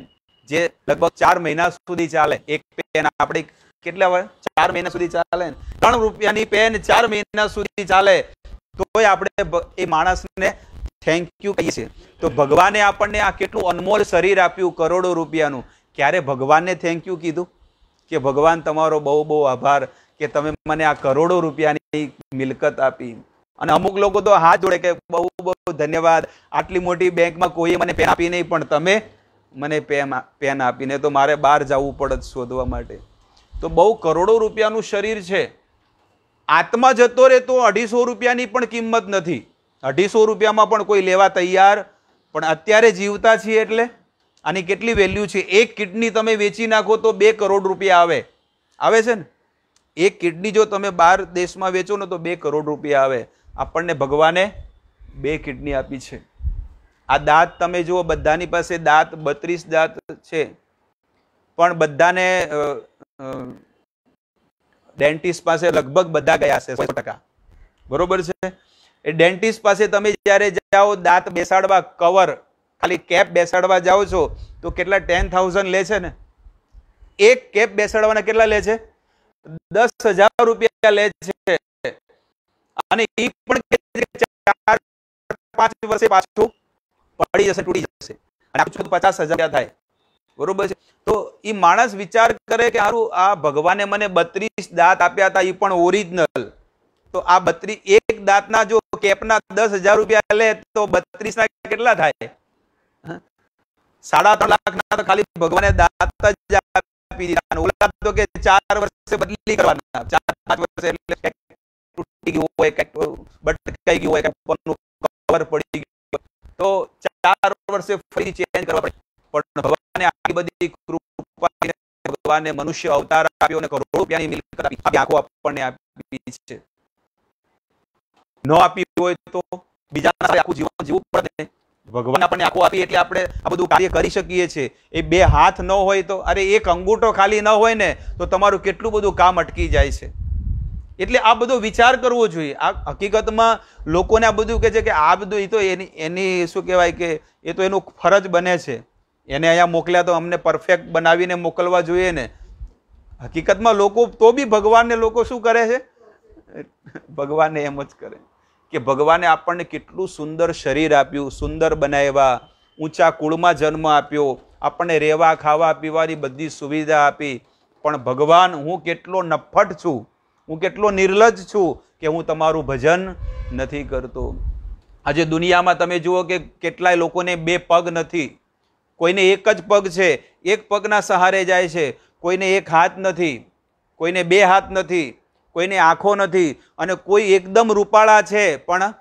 A: જે લગભગ 4 મહિના સુધી ચાલે. એક પેન આપણે કેટલા હોય 4 મહિના સુધી ચાલે. 3 રૂપિયાની પેન 4 મહિના સુધી ચાલે તોય આપણે એ માણસને થેન્ક યુ કહીએ છીએ. તો ભગવાને આપણને આ કેટલું અનમોલ શરીર આપ્યું કરોડો રૂપિયાનું. ક્યારે ભગવાનને થેન્ક યુ કીધું કે ભગવાન તમારો બહુ બહુ આભાર કે તમે મને આ કરોડો રૂપિયાની મિલકત આપી? અને અમુક લોકો તો હાથ જોડે કે બહુ બહુ ધન્યવાદ, આટલી મોટી બેંકમાં કોઈએ મને પેન આપી નહીં પણ તમે મને પેન આપીને તો મારે બહાર જવું પડત શોધવા માટે. તો બહુ કરોડો રૂપિયાનું શરીર છે. આત્મા જતો રહે તો 250 રૂપિયાની પણ કિંમત નથી. 250 રૂપિયામાં પણ કોઈ લેવા તૈયાર પણ અત્યારે જીવતા છીએ એટલે આની કેટલી વેલ્યુ છે. એક કિડની તમે વેચી નાખો તો 2 કરોડ રૂપિયા આવે છે ને. એક કિડની જો તમે બહાર દેશમાં વેચો ને તો 2 કરોડ રૂપિયા આવે. આપણને ભગવાને 2 કિડની આપી છે. આ દાંત તમે જુઓ, બધાની પાસે દાંત 32 દાંત છે પણ બધાને ડેન્ટિસ્ટ પાસે લગભગ બધા ગયા છે 100%, બરોબર છે. એ ડેન્ટિસ્ટ પાસે તમે જ્યારે જાઓ દાંત બેસાડવા, કવર ખાલી કેપ બેસાડવા જાઓ છો તો કેટલા 10,000 લે છે ને. એક કેપ બેસાડવાના કેટલા લે છે? 10,000 રૂપિયા લે છે. અને એ પણ 4-5 વર્ષે પાછું પડી જશે, તૂટી જશે, અને આખું 50,000 થાય, બરોબર છે. તો એ માણસ વિચાર કરે કે હારું આ ભગવાને મને 32 દાંત આપ્યા હતા, એ પણ ઓરિજિનલ. તો આ 32 એક દાંતના જો કેપના 10,000 રૂપિયા લે તો 32 ના કેટલા થાય? 3.5 લાખના તો ખાલી ભગવાને દાંત જ આપી દીધા. ઓલા તો કે 4 વર્ષે બદલી કરવાના, 4-5 વર્ષે એટલે તૂટી ગયું હોય, બટકાઈ ગયું હોય, કવર પડી ગયું તો 4 વર્ષે ફરી ચેન્જ કરવા પડે. પણ ભગવાને આટલી બધી કૃપા, ભગવાને મનુષ્ય અવતાર આપ્યો અને કરોડો રૂપિયાની મિલકત આપી, આંખો આપણને આપી છે. ન આપી હોય તો બીજાના સાથે આખું જીવન જીવવું પડે. ભગવાન આપણને આંખો આપી એટલે આપણે આ બધું કાર્ય કરી શકીએ છીએ. એ 2 હાથ ન હોય તો, અરે એક અંગૂઠો ખાલી ન હોય ને તો તમારું કેટલું બધું કામ અટકી જાય છે. એટલે આ બધો વિચાર કરવો જોઈએ. આ હકીકતમાં લોકોને આ બધું કહે છે કે આ બધું એ તો એની શું કહેવાય કે એ તો એનું ફરજ બને છે, એને અહીંયા મોકલ્યા તો અમને પરફેક્ટ બનાવીને મોકલવા જોઈએ ને. હકીકતમાં લોકો તો બી ભગવાનને લોકો શું કરે છે? ભગવાનને એમ જ કરે કે ભગવાને આપણને કેટલું સુંદર શરીર આપ્યું, સુંદર બનાવ્યા, ઊંચા કુળમાં જન્મ આપ્યો, આપણને રહેવા ખાવા પીવાની બધી સુવિધા આપી, પણ ભગવાન હું કેટલો નફ્ફટ છું, હું કેટલો નિર્લજ્જ છું કે હું તમારું ભજન નથી કરતો. આજે દુનિયામાં તમે જુઓ કે કેટલાય લોકોને 2 પગ નથી, કોઈને એક જ પગ છે, એક પગના સહારે જાય છે, કોઈને 1 હાથ નથી, કોઈને 2 હાથ નથી, કોઈને આંખો નથી, અને કોઈ એકદમ રૂપાળા છે પણ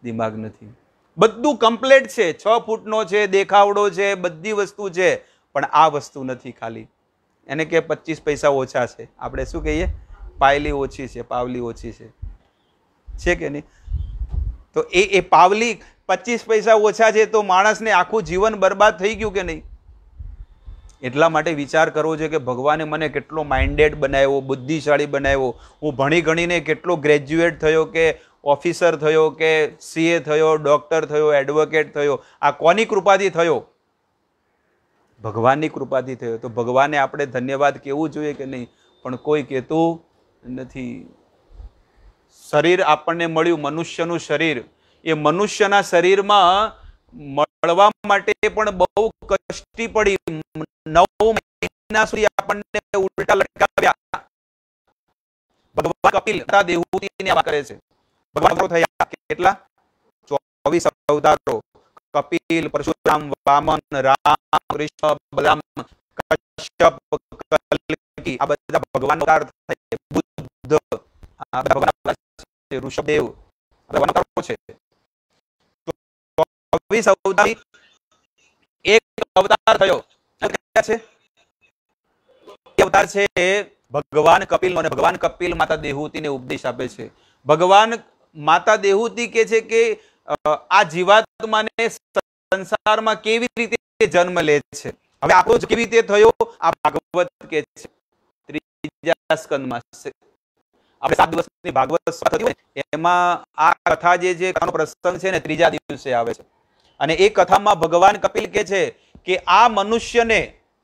A: દિમાગ નથી. બધું કમ્પ્લીટ છે, 6 ફૂટનો છે, દેખાવડો છે, બધી વસ્તુ છે, પણ આ વસ્તુ નથી. ખાલી એને કે 25 પૈસા ઓછા છે. આપણે શું કહીએ? પાયલી ઓછી છે, પાવલી ઓછી છે કે નહીં? તો એ પાવલી 25 પૈસા ઓછા છે તો માણસને આખું જીવન બરબાદ થઈ ગયું કે નહીં? એટલા માટે વિચાર કરવો છે કે ભગવાને મને કેટલો માઇન્ડેડ બનાવ્યો, બુદ્ધિશાળી બનાવ્યો, હું ભણી ગણીને કેટલો ગ્રેજ્યુએટ થયો, કે ઓફિસર થયો, કે CA થયો, ડોક્ટર થયો, એડવોકેટ થયો. આ કોની કૃપાથી થયો? ભગવાનની કૃપાથી થયો. તો ભગવાને આપણે ધન્યવાદ કહેવું જોઈએ કે નહીં? પણ કોઈ કહેતું નથી. શરીર આપણને મળ્યું, મનુષ્યનું શરીર. એ મનુષ્યના શરીરમાં મળવા માટે પણ બહુ કષ્ટી પડી. 9 મહિના સુધી આપણને ઉલટા લટકાવ્યા. ભગવાન કપિલ દેહૂતિને આ કરે છે. ભગવાન થયા કેટલા? 24 અવતારો. કપિલ, પરશુરામ, વામન, રામ, કૃષ્ણ, બલરામ, કશ્યપ, કલ્કી, આ બધા ભગવાન અવતાર થયા. બુદ્ધ, આ બધા ભગવાન અવતાર છે. ઋષભદેવ, આ ભગવાન અવતારો છે. 24 અવતાર એક અવતાર થયો છે. અવતાર છે ભગવાન કપિલ, અને ભગવાન કપિલ માતા દેહૂતિને ઉપદેશ આપે છે. ભગવાન માતા દેહૂતિ કે છે કે આ જીવાત્માને સંસારમાં કેવી રીતે જન્મ લે છે. હવે આપણો કેવી રીતે થયો આ ભાગવત કે છે. 3જા સ્કંદમાં આપણે 7 દિવસની ભાગવત થતી હોય એમાં આ કથા જે છે પ્રસંગ છે ને 3જા દિવસે આવે છે. અને એ કથામાં ભગવાન કપિલ કે છે કે આ મનુષ્યને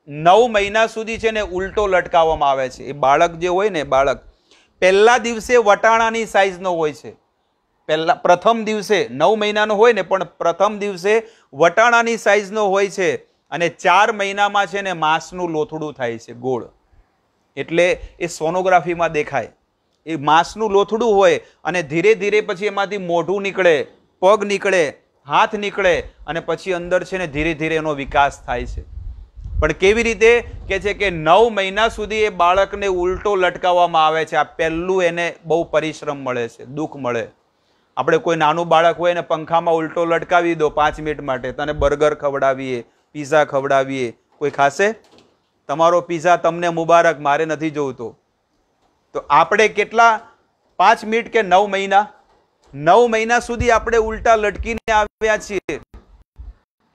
A: 9 મહિના સુધી છે ને ઉલટો લટકાવવામાં આવે છે. એ બાળક જે હોય ને, બાળક પહેલા દિવસે વટાણાની સાઈઝનો હોય છે. પ્રથમ દિવસે 9 મહિનાનો હોય ને, પણ પ્રથમ દિવસે વટાણાની સાઈઝનો હોય છે. અને 4 મહિનામાં છે ને માંસનું લોથડું થાય છે, ગોળ. એટલે એ સોનોગ્રાફીમાં દેખાય. એ માંસનું લોથડું હોય અને ધીરે ધીરે પછી એમાંથી મોઢું નીકળે, પગ નીકળે, હાથ નીકળે, અને પછી અંદર છે ને ધીરે ધીરે એનો વિકાસ થાય છે. પણ કેવી રીતે કે છે કે 9 મહિના સુધી એ બાળકને ઉલટો લટકાવવામાં આવે છે. આ પહેલું એને બહુ પરિશ્રમ મળે છે, દુઃખ મળે. આપણે કોઈ નાનું બાળક હોય ને પંખામાં ઉલટો લટકાવી દો 5 મિનિટ માટે, તને બર્ગર ખવડાવીએ, પીઝા ખવડાવીએ, કોઈ ખાશે? તમારો પીઝા તમને મુબારક, મારે નથી જોઈતો. તો આપણે કેટલા 5 મિનિટ કે 9 મહિના? 9 મહિના સુધી આપણે ઉલટા લટકીને આવ્યા છીએ.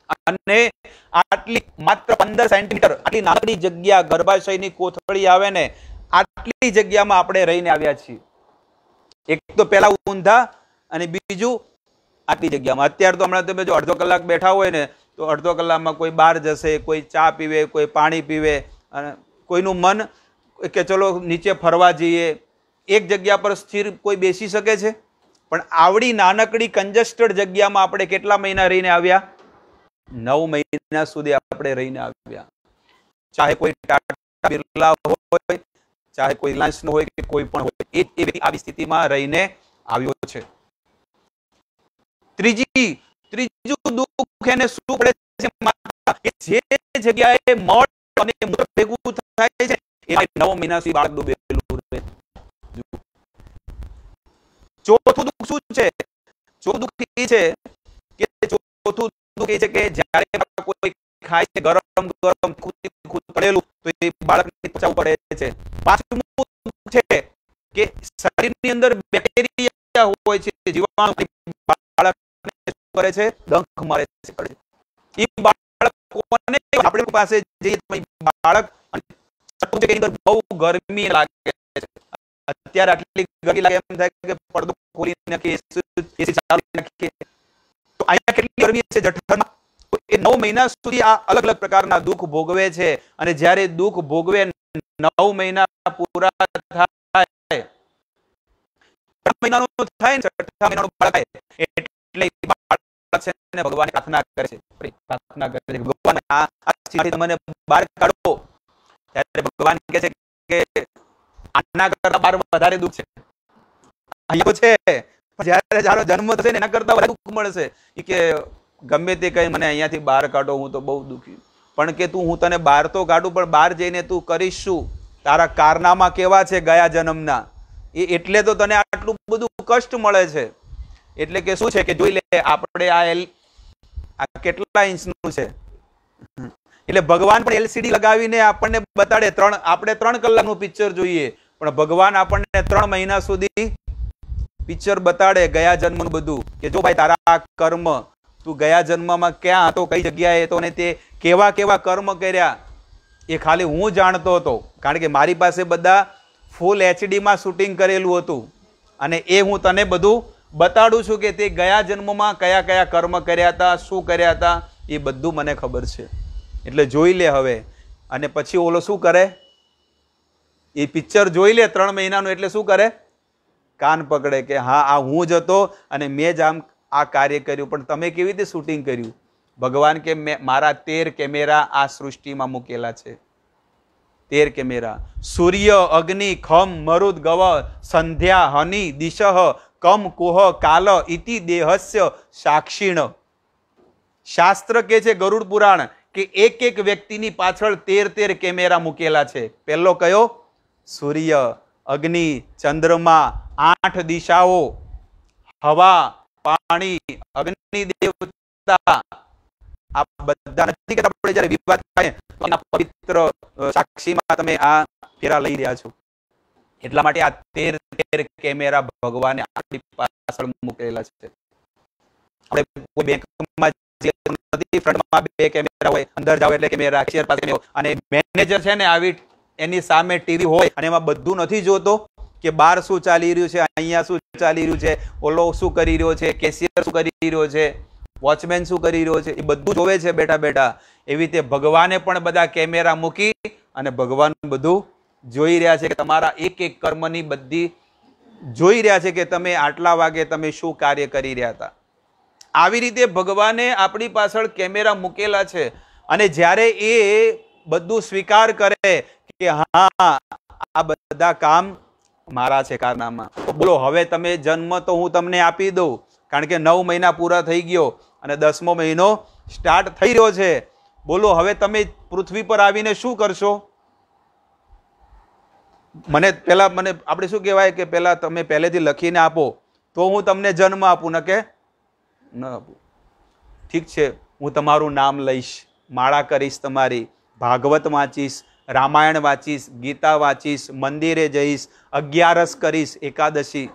A: અને આટલી માત્ર 15 સેન્ટીમીટર આટલી નાનકડી જગ્યા ગર્ભાશયની કોથળી આવે ને, આટલી જગ્યામાં આપણે રહીને આવ્યા છીએ. એક તો પેલા ઊંધા અને બીજું આટલી જગ્યામાં. અત્યારે તો હમણાં તમે જો અડધો કલાક બેઠા હોય ને તો અડધો કલાકમાં કોઈ બહાર જશે, કોઈ ચા પીવે, કોઈ પાણી પીવે, અને કોઈનું મન કે ચલો નીચે ફરવા જઈએ. એક જગ્યા પર સ્થિર કોઈ બેસી શકે છે? પણ આવડી નાનકડી કંજસ્ટેડ જગ્યામાં આપણે કેટલા મહિના રહીને આવ્યા? 9 મહિના સુધી આપણે રહીને આવ્યા. ચાહે કોઈ ટાટા બિરલા હોય, ચાહે કોઈ રિલાયન્સ નો હોય કે કોઈ પણ હોય, એ વ્યક્તિ આવી સ્થિતિમાં રહીને આવ્યો છે. ત્રીજું દુઃખ એને શું પડે છે? જે જગ્યાએ મળ અને મૂત્ર ભેગું થાય છે એમાં 9 મહિના સુધી બાળક ડૂબેલું રહે. ચોથું દુઃખ શું છે? ચોથું દુઃખ એ છે કે જ્યારે કોઈ ખાય છે ગરમ ગરમ તળેલું તો એ બાળકને પચાવવું પડે છે. પાંચમું દુઃખ છે કે શરીરની અંદર બેક્ટેરિયા હોય છે, જીવાણુ, બાળકને શું કરે છે? ડંખ મારે છે. એ બાળકોને આપણી પાસે જઈએ તો બાળક એની અંદર બહુ ગરમી લાગે છે. અત્યારે આટલી ગરમી લાગે એમ થાય કે પડદો ખોલી નાખીએ, એસી ચાલુ નાખીએ. તો અહીંયા કેટલી ગરમી છે જઠરમાં. એ 9 મહિના સુધી આ અલગ અલગ પ્રકારના દુઃખ ભોગવે છે. અને જ્યારે દુઃખ ભોગવે 9 મહિના પૂરા થાય, 3 મહિનાનો થાય ને 6 મહિનાનો બાળક થાય એટલે બાળક છે ને ભગવાન પ્રાર્થના કરે છે, ભગવાન આ સ્થિતિથી મને બહાર કાઢો. ત્યારે ભગવાન કહે છે કે આના કરતા 12 વધારે દુઃખ છે. અહીંયા છે જ્યારે જારો જન્મ થશે ને એના કરતા વધારે દુઃખ મળશે. કે ગમે તે કઈ મને અહીંયાથી બહાર કાઢો, હું તો બહુ દુઃખી. પણ કે તું હું તને બહાર તો કાઢું, પણ બહાર જઈને તું કરીશ શું? તારા કારનામા કેવા છે ગયા જન્મના, એટલે તો તને આટલું બધું કષ્ટ મળે છે. એટલે કે શું છે કે જોઈ લે આપણે આ કેટલા ઇંચનું છે. એટલે ભગવાન પણ LCD લગાવીને આપણને બતાડે. આપણે 3 કલાકનું પિક્ચર જોઈએ, પણ ભગવાન આપણને 3 મહિના સુધી પિક્ચર બતાડે ગયા જન્મનું બધું. કે જો ભાઈ તારા કર્મ, તું ગયા જન્મમાં ક્યાં હતો, કઈ જગ્યાએ હતો, ને તે કેવા કેવા કર્મ કર્યા એ ખાલી હું જાણતો હતો. કારણ કે મારી પાસે બધા ફૂલ HD માં શૂટિંગ કરેલું હતું, અને એ હું તને બધું બતાડું છું કે તે ગયા જન્મમાં કયા કયા કર્મ કર્યા હતા, શું કર્યા હતા, એ બધું મને ખબર છે. એટલે જોઈ લે હવે. અને પછી ઓલો શું કરે? એ પિક્ચર જોઈ લે 3 મહિનાનું, એટલે શું કરે? કાન પકડે કે હા આ હું જ હતો અને મેં જ આ કાર્ય કર્યું. પણ તમે કેવી રીતે શૂટિંગ કર્યું? ભગવાન કે મારા 13 કેમેરા આ સૃષ્ટિમાં મૂકેલા છે. 13 કેમેરા. સૂર્ય, અગ્નિ, ખમ, મરુદ, ગવ, સંધ્યા, હનિ, દિશઃ, કમ, કુહ, કાલ ઇતિ દેહસ્ય સાક્ષીણ. શાસ્ત્ર કે છે ગરુડ પુરાણ કે એક એક વ્યક્તિની પાછળ 13 કેમેરા મૂકેલા છે. પહેલો કયો? સૂર્ય, અગ્નિ, ચંદ્રમા, 8 દિશાઓ, હવા, પાણી, અગ્નિ દેવતા. આ બધા નથી કે આપણે જ્યારે વિવાદ થાય તો એના પવિત્ર સાક્ષીમાં તમે આ ફેરા લઈ રહ્યા છો. એટલા માટે આ 13 કેમેરા ભગવાને આપણી પાછળ મૂકેલા છે. આપણે કોઈ બેંકમાં નથી, ફ્રન્ટમાં 2 કેમેરા હોય, અંદર જાવ એટલે કેમેરા, શેર પાસે કેમેરા, અને મેનેજર છે ને આવી એની સામે ટીવી હોય અને એમાં બધું નથી જોતો કે બહાર શું ચાલી રહ્યું છે, અહીંયા શું ચાલી રહ્યું છે, ઓલો શું કરી રહ્યો છે, કેશિયર શું કરી રહ્યો છે, વોચમેન શું કરી રહ્યો છે, એ બધું જોવે છે બેઠા બેઠા. એવી રીતે ભગવાને પણ બધા કેમેરા મૂકી અને ભગવાન બધું જોઈ રહ્યા છે કે તમારા એક એક કર્મની બધી જોઈ રહ્યા છે કે તમે આટલા વાગે તમે શું કાર્ય કરી રહ્યા હતા. આવી રીતે ભગવાને આપણી પાછળ કેમેરા મૂકેલા છે. અને જ્યારે એ બધું સ્વીકાર કરે કે હા આ બધા કામ મારા છે કારનામા, બોલો હવે તમે જન્મ તો હું તમને આપી દઉં. કારણ કે 9 મહિના પૂરા થઈ ગયો અને 10મો મહિનો સ્ટાર્ટ થઈ રહ્યો છે. બોલો હવે તમે પૃથ્વી પર આવીને શું કરશો? મને આપણે શું કહેવાય કે પહેલા તમે પહેલેથી લખીને આપો તો હું તમને જન્મ આપું, ન કે ન આપું. ઠીક છે, હું તમારું નામ લઈશ, માળા કરીશ, તમારી ભાગવત વાંચીશ, રામાયણ વાંચીશ, ગીતા વાંચીશ, મંદિરે જઈશ, 11 કરીશ, એકાદશી.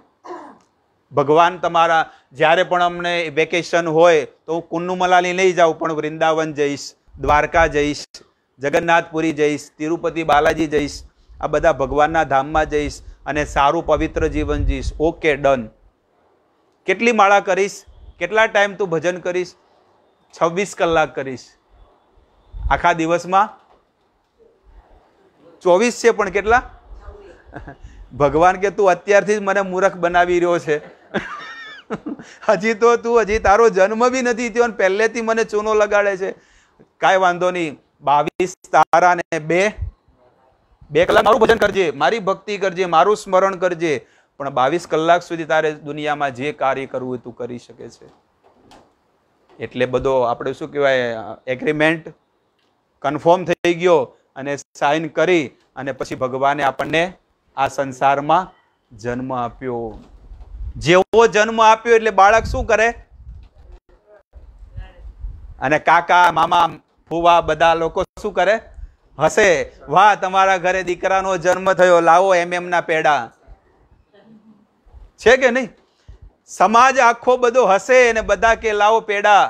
A: ભગવાન તમારા જ્યારે પણ અમને વેકેશન હોય તો હું કુન્નુ મલાલી નહીં જાઉં પણ વૃંદાવન જઈશ, દ્વારકા જઈશ, જગન્નાથપુરી જઈશ, તિરુપતિ બાલાજી જઈશ, આ બધા ભગવાનના ધામમાં જઈશ અને સારું પવિત્ર જીવન જીવીશ. Okay, done. કેટલી માળા કરીશ? કેટલા ટાઈમ તું ભજન કરીશ? 26 કલાક કરીશ. આખા દિવસમાં 24 છે, પણ કેટલા? ભગવાન કે તું અત્યારથી જ મને મૂર્ખ બનાવી રહ્યો છે. હજી તારો જન્મ બી નથી થયો, પહેલેથી મને ચૂનો લગાડે છે. કાંઈ વાંધો નહીં, 22 તારા ને 2 કલાક મારું ભજન કરજે, મારી ભક્તિ કરજે, મારું સ્મરણ કરજે, પણ 22 કલાક સુધી તારે દુનિયામાં જે કાર્ય કરવું હોય તું કરી શકે છે. એટલે બધો આપણે શું કહેવાય, એગ્રીમેન્ટ કન્ફર્મ થઈ ગયો અને સાઇન કરી અને પછી ભગવાને આપણને આ સંસારમાં જન્મ આપ્યો. જેવો જન્મ આપ્યો એટલે બાળક શું કરે? અને કાકા, મામા, ફુવા બધા લોકો શું કરે? હસે. વાહ, તમારા ઘરે દીકરાનો જન્મ થયો, લાવો ના પેડા. છે કે નહીં? સમાજ આખો બધો હસે અને બધા કે લાવો પેડા.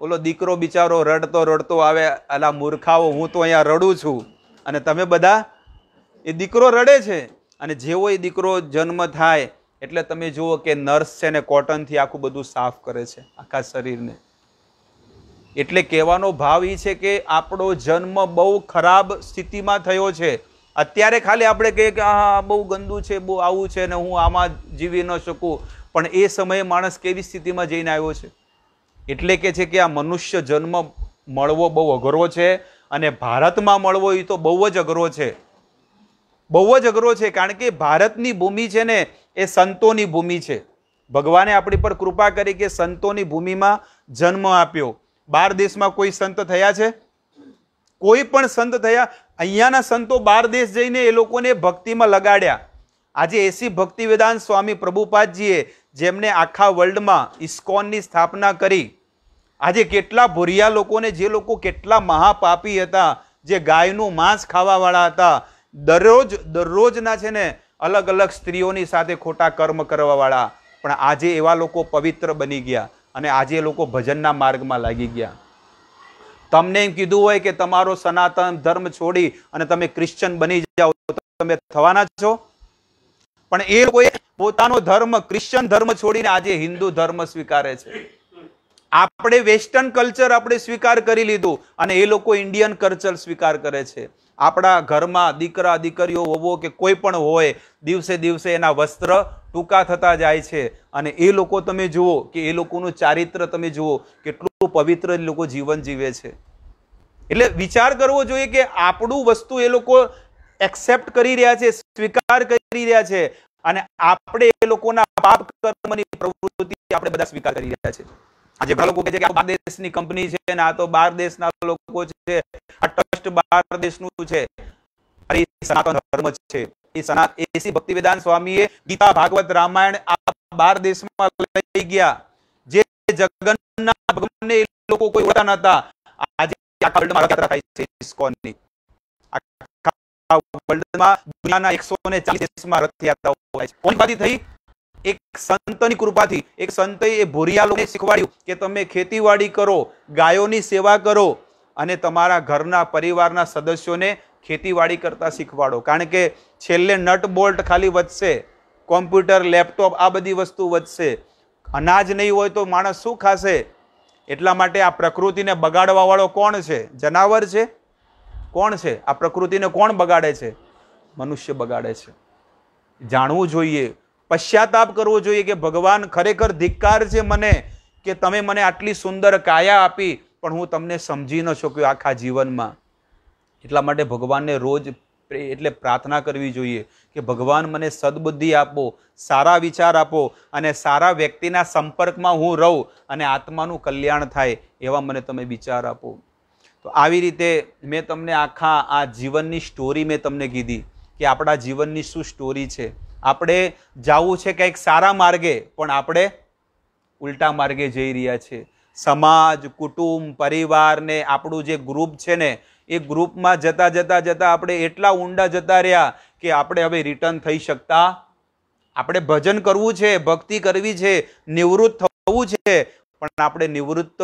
A: ઓલો દીકરો બિચારો રડતો રડતો આવે, અલા મૂર્ખાઓ, હું તો અહીંયા રડું છું અને તમે બધા. એ દીકરો રડે છે અને જેવો એ દીકરો જન્મ થાય એટલે તમે જુઓ કે નર્સ છે ને કોટનથી આખું બધું સાફ કરે છે આખા શરીરને. એટલે કહેવાનો ભાવ એ છે કે આપણો જન્મ બહુ ખરાબ સ્થિતિમાં થયો છે. અત્યારે ખાલી આપણે કહીએ કે હા બહુ ગંદુ છે, બહુ આવું છે ને હું આમાં જીવી ન શકું, પણ એ સમયે માણસ કેવી સ્થિતિમાં જઈને આવ્યો છે. એટલે કે છે કે આ મનુષ્ય જન્મ મળવો બહુ અઘરો છે અને ભારતમાં મળવો એ તો બહુ જ અઘરો છે. બહુ જ અઘરો છે, કારણ કે ભારતની ભૂમિ છે ને એ સંતોની ભૂમિ છે. ભગવાને આપણી પર કૃપા કરી કે સંતોની ભૂમિમાં જન્મ આપ્યો. બાર દેશમાં કોઈ સંત થયા છે? કોઈ પણ સંત થયા? અહીંયાના સંતો બાર દેશ જઈને એ લોકોને ભક્તિમાં લગાડ્યા. આજે એસી ભક્તિ વેદાંત સ્વામી પ્રભુપાદજીએ જેમને આખા વર્લ્ડમાં ઇસ્કોનની સ્થાપના કરી, આજે કેટલા ભૂરિયા લોકોને, જે લોકો કેટલા મહાપાપી હતા, જે ગાયનું માંસ ખાવાવાળા હતા, દરરોજના છે ને અલગ અલગ સ્ત્રીઓની સાથે ખોટા કર્મ કરવાવાળા, પણ આજે એવા લોકો પવિત્ર બની ગયા અને આજે એ લોકો ભજનના માર્ગમાં લાગી ગયા. તમને એમ કીધું હોય કે તમારો સનાતન ધર્મ છોડી અને તમે ક્રિશ્ચન બની જાઓ તો તમે થવાના છો? પણ એ લોકોએ પોતાનો ધર્મ, ક્રિશ્ચન ધર્મ છોડીને આજે હિન્દુ ધર્મ સ્વીકારે છે. આપણે વેસ્ટર્ન કલ્ચર આપણે સ્વીકાર કરી લીધું અને એ લોકો ઇન્ડિયન કલ્ચર સ્વીકાર કરે છે. આપણા ઘરમાં દીકરા દીકરીઓ હોવો કે કોઈ પણ હોય, દિવસે દિવસે એના વસ્ત્ર ટૂંકા થતા જાય છે અને એ લોકો તમે જુઓ કે એ લોકોનું ચારિત્ર તમે જુઓ કેટલું પવિત્ર એ લોકો જીવન જીવે છે. એટલે વિચાર કરવો જોઈએ કે આપણું વસ્તુ એ લોકો એક્સેપ્ટ કરી રહ્યા છે, સ્વીકાર કરી રહ્યા છે અને આપણે એ લોકોના પાપ કર્મની પ્રવૃત્તિ આપણે બધા સ્વીકાર કરી રહ્યા છે. આજે ઘણા લોકો કહે છે કે આ બાર દેશની કંપની છે ને આ તો બાર દેશના લોકો છે, આ ટ્રસ્ટ બાર દેશનું છે. અરે સનાતન ધર્મ છે. એ એસી ભક્તિ વેદાંત સ્વામીએ ગીતા, ભાગવત, રામાયણ આ બાર દેશમાં લઈ ગયા. જે જગન્નાથ ભગવાનને એ લોકો કોઈ ઓળખતા નતા, આજે આખા વર્લ્ડમાં રથયાત્રા થાય છે ઇસ્કોનની. આખા વર્લ્ડમાં દુનિયાના 140 દેશમાં રથયાત્રાઓ થાય છે. કોની કૃપાથી થઈ? એક સંતની કૃપાથી. એક સંતે એ ભૂરિયા લોકોને શીખવાડ્યું કે તમે ખેતીવાડી કરો, ગાયોની સેવા કરો અને તમારા ઘરના પરિવારના સદસ્યોને ખેતીવાડી કરતા શીખવાડો. કારણ કે છેલ્લે નટ બોલ્ટ ખાલી વધશે, કોમ્પ્યુટર, લેપટોપ આ બધી વસ્તુ વધશે. અનાજ નહીં હોય તો માણસ શું ખાશે? એટલા માટે આ પ્રકૃતિને બગાડવા વાળો કોણ છે? જનાવર છે? કોણ છે? આ પ્રકૃતિને કોણ બગાડે છે? મનુષ્ય બગાડે છે. જાણવું જોઈએ, પશ્ચાતાપ કરવો જોઈએ કે ભગવાન ખરેખર ધિક્કાર છે મને કે તમે મને આટલી સુંદર કાયા આપી પણ હું તમને સમજી ન શક્યો આખા જીવનમાં. એટલા માટે ભગવાનને રોજ એટલે પ્રાર્થના કરવી જોઈએ કે ભગવાન મને સદબુદ્ધિ આપો, સારા વિચાર આપો અને સારા વ્યક્તિના સંપર્કમાં હું રહું અને આત્માનું કલ્યાણ થાય એવા મને તમે વિચાર આપો. તો આવી રીતે મેં તમને આખા આ જીવનની સ્ટોરી મેં તમને કીધી કે આપણા જીવનની શું સ્ટોરી છે. આપણે જવું છે કંઈક સારા માર્ગે પણ આપણે ઉલટા માર્ગે જઈ રહ્યા છે. સમાજ, કુટુંબ, પરિવાર ને આપણું જે ગ્રુપ છે ને એ ગ્રુપમાં જતા જતા જતા આપણે એટલા ઊંડા જતા રહ્યા કે આપણે હવે રિટર્ન થઈ શકતા. આપણે ભજન કરવું છે, ભક્તિ કરવી છે, નિવૃત્ત થવું છે, પણ આપણે નિવૃત્ત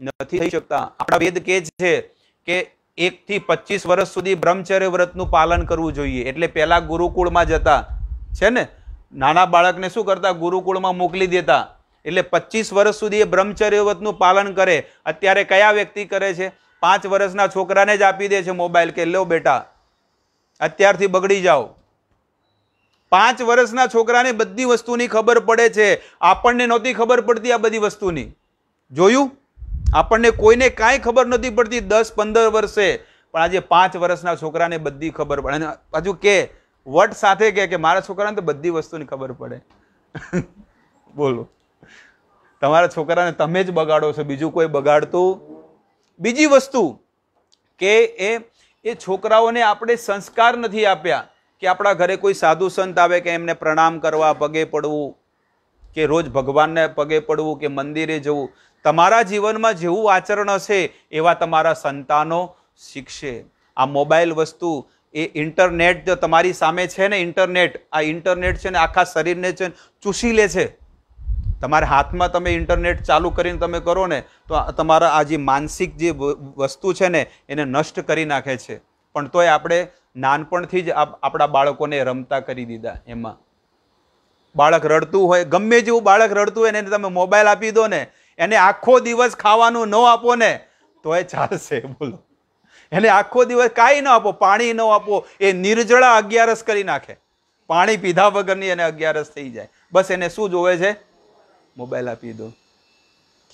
A: નથી થઈ શકતા. આપણા વેદ કહે છે કે 1 થી 25 વર્ષ સુધી બ્રહ્મચર્ય વ્રતનું પાલન કરવું જોઈએ. એટલે પહેલા ગુરુકુળમાં જતા છે ને, નાના બાળકને શું કરતા, ગુરુકુળમાં મોકલી દેતા. એટલે 25 વર્ષ સુધી એ બ્રહ્મચર્ય વ્રતનું પાલન કરે. અત્યારે કયા વ્યક્તિ કરે છે? 5 વર્ષના છોકરાને જ આપી દે છે મોબાઈલ કે લો બેટા અત્યારથી બગડી જાઓ. 5 વર્ષના છોકરાને બધી વસ્તુની ખબર પડે છે. આપણને નહોતી ખબર પડતી આ બધી વસ્તુની. જોયું? આપણને કોઈને કાંઈ ખબર નથી પડતી 10-15 વર્ષે, પણ આજે 5 વર્ષના છોકરાને બધી ખબર પડે. અને પાછું કે વટ સાથે કે મારા છોકરાને તો બધી વસ્તુની ખબર પડે. બોલો, તમારા છોકરાને તમે જ બગાડો છો, બીજું કોઈ બગાડતું. બીજી વસ્તુ કે એ છોકરાઓને આપણે સંસ્કાર નથી આપ્યા કે આપણા ઘરે કોઈ સાધુ સંત આવે કે એમને પ્રણામ કરવા, પગે પડવું, કે રોજ ભગવાનને પગે પડવું, કે મંદિરે જવું. તમારા જીવનમાં જેવું આચરણ હશે એવા તમારા સંતાનો શીખશે. આ મોબાઈલ વસ્તુ, એ ઇન્ટરનેટ જો તમારી સામે છે ને, ઇન્ટરનેટ, આ ઇન્ટરનેટ છે ને આખા શરીરને છે ચૂસી લે છે. તમારા હાથમાં તમે ઇન્ટરનેટ ચાલુ કરીને તમે કરો ને તો તમારા આ જે માનસિક જે વસ્તુ છે ને એને નષ્ટ કરી નાખે છે. પણ તોય આપણે નાનપણથી જ આપણા બાળકોને રમતા કરી દીધા. એમાં બાળક રડતું હોય, ગમે જેવું બાળક રડતું હોય ને એને તમે મોબાઈલ આપી દો ને, એને આખો દિવસ ખાવાનું ન આપો ને તોય ચાલશે. બોલો, એને આખો દિવસ કાંઈ ન આપો, પાણી ન આપો, એ નિર્જળા 11 કરી નાખે. પાણી પીધા વગરની એને 11 થઈ જાય. બસ એને શું જોવે છે? મોબાઈલ આપી દો.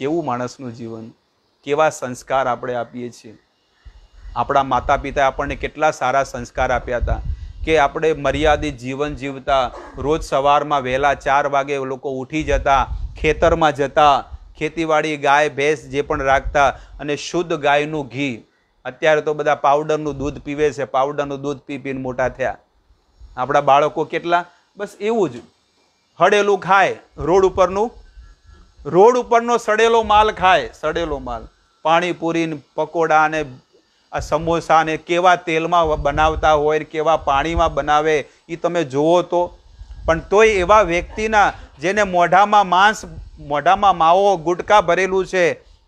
A: કેવું માણસનું જીવન, કેવા સંસ્કાર આપણે આપીએ છીએ. આપણા માતા પિતાએ આપણને કેટલા સારા સંસ્કાર આપ્યા હતા કે આપણે મર્યાદિત જીવન જીવતા. રોજ સવારમાં વહેલા 4 વાગે લોકો ઉઠી જતા, ખેતરમાં જતા, ખેતીવાડી, ગાય ભેંસ જે પણ રાખતા, અને શુદ્ધ ગાયનું ઘી. અત્યારે તો બધા પાવડરનું દૂધ પીવે છે, પાવડરનું દૂધ પી પીને મોટા થયા. આપણા બાળકો કેટલા બસ એવું જ હળેલું ખાય, રોડ ઉપરનો સડેલો માલ ખાય, સડેલો માલ. પાણીપુરી, પકોડા ને આ સમોસા ને કેવા તેલમાં બનાવતા હોય, કેવા પાણીમાં બનાવે એ તમે જુઓ તો. પણ તોય એવા વ્યક્તિના જેને મોઢામાં માવો ગુટકા ભરેલું છે,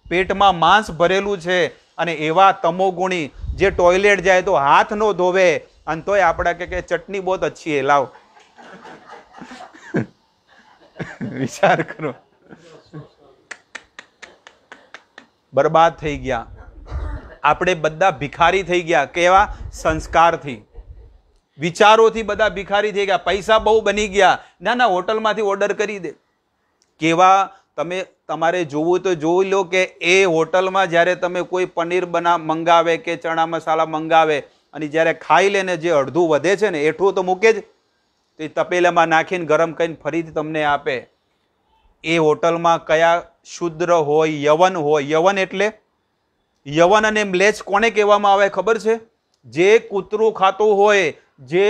A: પેટમાં માંસ ભરેલું છે, અને એવા તમોગુણી જે ટોયલેટ જાય તો હાથ ન ધોવે, અને તોય આપણા કે ચટણી બહુ અચ્છી હે, લાવ. વિચાર કરો, બરબાદ થઈ ગયા. આપણે બધા ભિખારી થઈ ગયા. કેવા સંસ્કારથી, વિચારોથી બધા ભિખારી થઈ ગયા. પૈસા બહુ બની ગયા. ના, હોટલમાંથી ઓર્ડર કરી દે. કેવા તમે તમારે જોવું તો જોઈ લો કે એ હોટલમાં જ્યારે તમે કોઈ પનીર મંગાવે કે ચણા મસાલા મંગાવે અને જ્યારે ખાઈ લે ને જે અડધું વધે છે ને એઠું તો મૂકે જ, તો એ તપેલામાં નાખીને ગરમ કરીને ફરીથી તમને આપે. એ હોટલમાં કયા શુદ્ર હોય, યવન હોય. યવન એટલે, યવન અને મ્લેચ્છ કોને કહેવામાં આવે ખબર છે? જે કૂતરું ખાતું હોય, જે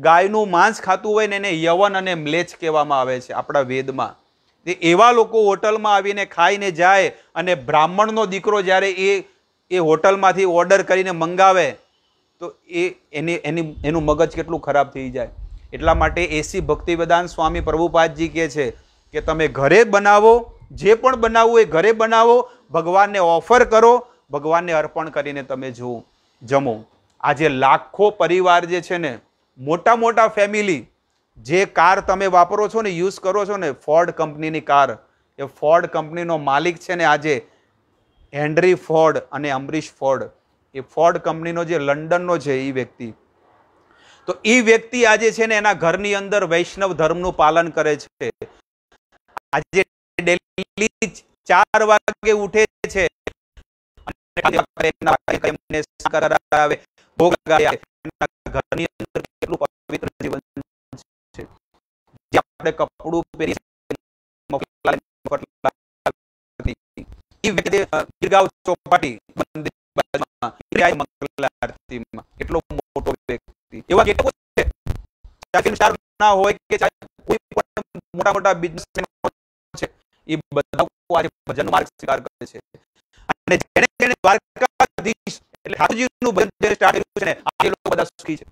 A: ગાયનું માંસ ખાતું હોય ને એને યવન અને મ્લેચ્છ કહેવામાં આવે છે આપણા વેદમાં. એવા લોકો હોટલમાં આવીને ખાઈને જાય, અને બ્રાહ્મણનો દીકરો જ્યારે એ હોટલમાંથી ઓર્ડર કરીને મંગાવે તો એનું મગજ કેટલું ખરાબ થઈ જાય. એટલા માટે એસી ભક્તિવેદાંત સ્વામી પ્રભુપાદજી કહે છે કે તમે ઘરે બનાવો, જે પણ બનાવવું એ ઘરે બનાવો, ભગવાનને ઓફર કરો, ભગવાનને અર્પણ કરીને તમે જમો. આજે લાખો પરિવાર જે છે ને, મોટા ફેમિલી, જે કાર તમે વાપરો છો ને, યુઝ કરો છો ને, ફોર્ડ કંપનીની કાર, એ ફોર્ડ કંપનીનો માલિક છે ને આજે હેનરી ફોર્ડ અને અમરીશ ફોર્ડ. એ ફોર્ડ કંપનીનો જે લંડનનો છે એ વ્યક્તિ, તો એ વ્યક્તિ આજે છે ને એના ઘરની અંદર વૈષ્ણવ ધર્મનું પાલન કરે છે. આજે ડેલી 4 વાગે ઉઠે છે, ઘરની અંદર કેટલું પવિત્ર જીવન છે. જે આપણે કપડું પહેરીએ ચોપાટી કેટલો મોટો વ્યક્તિ, એવા કેટલો છે ના હોય કે કોઈ પણ મોટા બિઝનેસમેન છે, એ બધા આજે ભજન માર્ગ સ્વીકાર કરે છે. અને જેણે દ્વારકાધીશ એટલે ઠાકોરજીનું ભજન સ્ટાર્ટ કર્યું છે ને, આ લોકો બધા સુખી છે.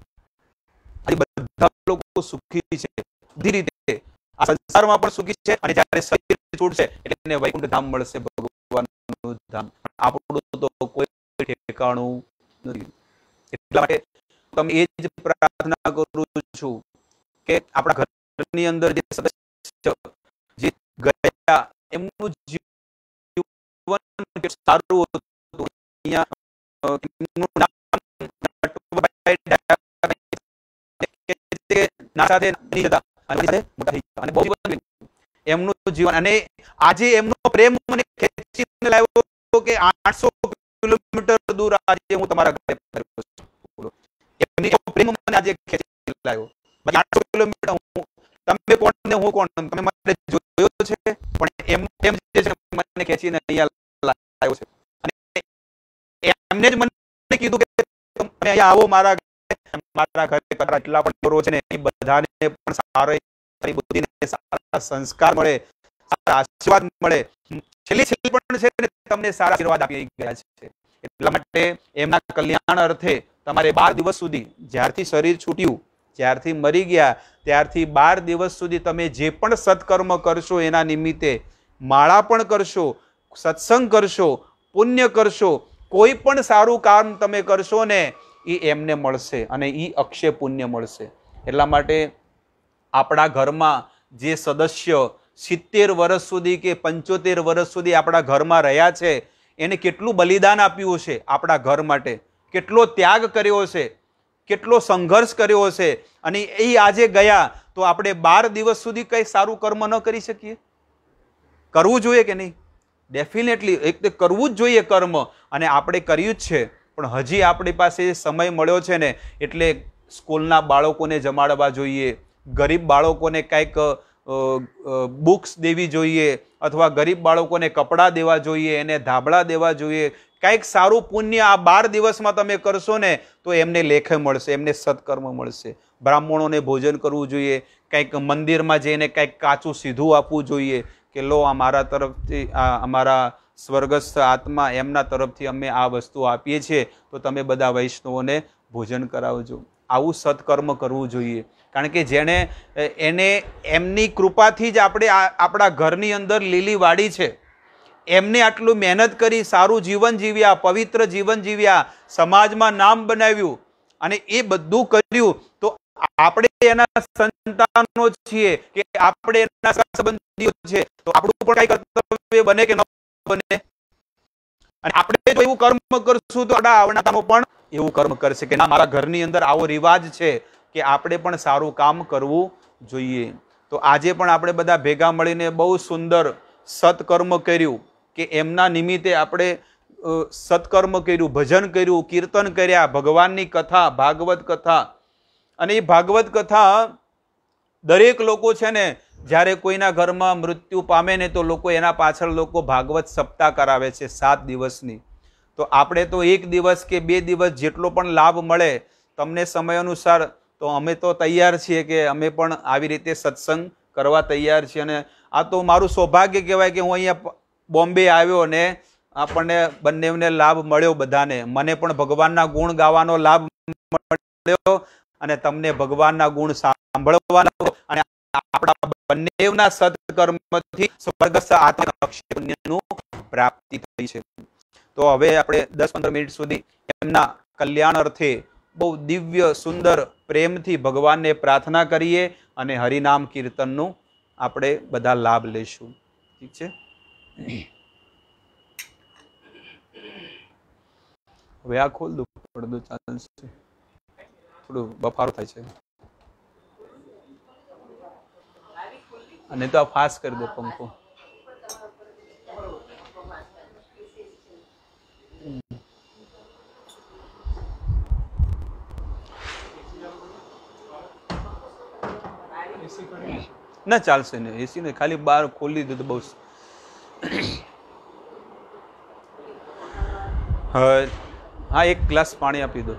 A: આજે બધા લોકો સુખી છે બધી રીતે. આ સંસારમાં પણ સુખી છે, અને જ્યારે શરીર છૂટશે એટલે એને વૈકુંઠ ધામ મળશે ભગવાનનું ધામ. આપણું તો કોઈ ઠેકાણું નથી. એટલા માટે તમે એ જ પ્રાર્થના કરું છું કે આપણા ઘરની અંદર જે સદસ્ય જે ગયા એમનું જીવન સારું હતું. અહીંયા એમનું નામ એમનું જીવન અને આજે એમનો પ્રેમ મને ખેંચીને લાવ્યો કે 800 કિલોમીટર દૂર આજે હું તમારા ઘરે આવ્યો છું. એમની પ્રેમ મને આજે ખેંચી લાવ્યો. 800 કિલોમીટર તમે કોણ ને હું કોણ, તમે મને જોયો છે પણ એમ જે છે મને ખેંચીને અહીંયા લાવ્યો છે. અને એમને જ મને કીધું કે તમે અહીંયા આવો મારા ઘરે. એટલા પણ કરો છે ને એ બધાને પણ સારી બુદ્ધિને સારા સંસ્કાર મળે, સારા આશીર્વાદ મળે. છેલ્લી પણ છે ને તમને સારા આશીર્વાદ આપી ગયા છે. એટલા માટે એમના કલ્યાણ અર્થે તમારે 12 દિવસ સુધી, જ્યારથી શરીર છૂટ્યું, જ્યારથી મરી ગયા ત્યારથી 12 દિવસ સુધી તમે જે પણ સત્કર્મ કરશો એના નિમિત્તે માળા પણ કરશો, સત્સંગ કરશો, પુણ્ય કરશો, કોઈ પણ સારું કામ તમે કરશો ને એ એમને મળશે અને એ અક્ષય પુણ્ય મળશે. એટલા માટે આપણા ઘરમાં જે સદસ્ય 70 વર્ષ સુધી કે 75 વર્ષ સુધી આપણા ઘરમાં રહ્યા છે એને કેટલું બલિદાન આપ્યું છે આપણા ઘર માટે, કેટલો ત્યાગ કર્યો છે, કેટલો સંઘર્ષ કર્યો છે, અને એ આજે ગયા તો આપણે 12 દિવસ સુધી કંઈ સારું કર્મ ન કરી શકીએ? કરવું જોઈએ કે નહીં? ડેફિનેટલી એક તો કરવું જ જોઈએ કર્મ, અને આપણે કર્યું જ છે. પણ હજી આપણી પાસે સમય મળ્યો છે ને એટલે સ્કૂલના બાળકોને જમાડવા જોઈએ, ગરીબ બાળકોને કંઈક બુક્સ દેવી જોઈએ, અથવા ગરીબ બાળકોને કપડાં દેવા જોઈએ, એને ધાબળા દેવા જોઈએ. કંઈક સારું પુણ્ય આ 12 દિવસમાં તમે કરશો ને તો એમને લેખે મળશે, એમને સત્કર્મ મળશે. બ્રાહ્મણોને ભોજન કરવું જોઈએ, કંઈક મંદિરમાં જઈને કંઈક કાચું સીધું આપવું જોઈએ કે લો આ મારા તરફથી, આ અમારા સ્વર્ગસ્થ આત્મા એમના તરફથી અમે આ વસ્તુ આપીએ છીએ, તો તમે બધા વૈષ્ણવોને ભોજન કરાવજો. આવું સત્કર્મ કરવું જોઈએ. કારણ કે જેણે એને એમની કૃપાથી જ આપણે આપણા ઘરની અંદર લીલી વાડી છે. એમને આટલું મહેનત કરી, સારું જીવન જીવ્યા, પવિત્ર જીવન જીવ્યા, સમાજમાં નામ બનાવ્યું, અને એ બધું કર્યું તો આપણે એના સંતાનો છીએ કે આપણે એના સંબંધીઓ છે, તો આપણું પણ કઈ કર્તવ્ય બને કે ન બને? અને આપણે જો એવું કર્મ કરશું તો આવનારાનો પણ એવું કર્મ કરશે કે ના, મારા ઘરની અંદર આવો રિવાજ છે કે આપણે પણ સારું કામ કરવું જોઈએ. તો આજે પણ આપણે બધા ભેગા મળીને બહુ સુંદર સત્કર્મ કર્યું કે એમના નિમિત્તે આપણે સત્કર્મ કર્યું, ભજન કર્યું, કીર્તન કર્યા, ભગવાનની કથા, ભાગવત કથા. અને એ ભાગવત કથા દરેક લોકો છે ને જ્યારે કોઈના ઘરમાં મૃત્યુ પામે ને તો લોકો એના પાછળ લોકો ભાગવત સપ્તાહ કરાવે છે 7 દિવસની. તો આપણે તો 1 દિવસ કે 2 દિવસ જેટલો પણ લાભ મળે તમને સમય અનુસાર, તો અમે તો તૈયાર છીએ કે અમે પણ આવી રીતે સત્સંગ કરવા તૈયાર છીએ. અને આ તો મારું સૌભાગ્ય કહેવાય કે હું અહીંયા બોમ્બે આવ્યો ને આપણને બંનેને લાભ મળ્યો બધાને. મને પણ ભગવાનના ગુણ ગાવાનો લાભ મળ્યો અને તમને ભગવાનના ગુણ સાંભળવાનો, અને આપણા બંનેના સત્કર્મથી સ્વર્ગસ્થ આત્મા પ્રાપ્તિ થઈ છે. તો હવે આપણે 10-15 મિનિટ સુધી એમના કલ્યાણ અર્થે બહુ દિવ્ય સુંદર પ્રેમથી ભગવાનને પ્રાર્થના કરીએ અને હરિનામ કીર્તનનું આપણે બધા લાભ લઈશું. ઠીક છે? હવે આ ખોલ દો, પડદો ચાલશે, થોડું બફારો થાય છે. અને તો આ ફાસ્ટ કરી દો પંખો. ના ચાલશે ને, એસી ને ખાલી બહાર ખોલી દો તો બહુ. હા, એક ગ્લાસ પાણી આપી દો.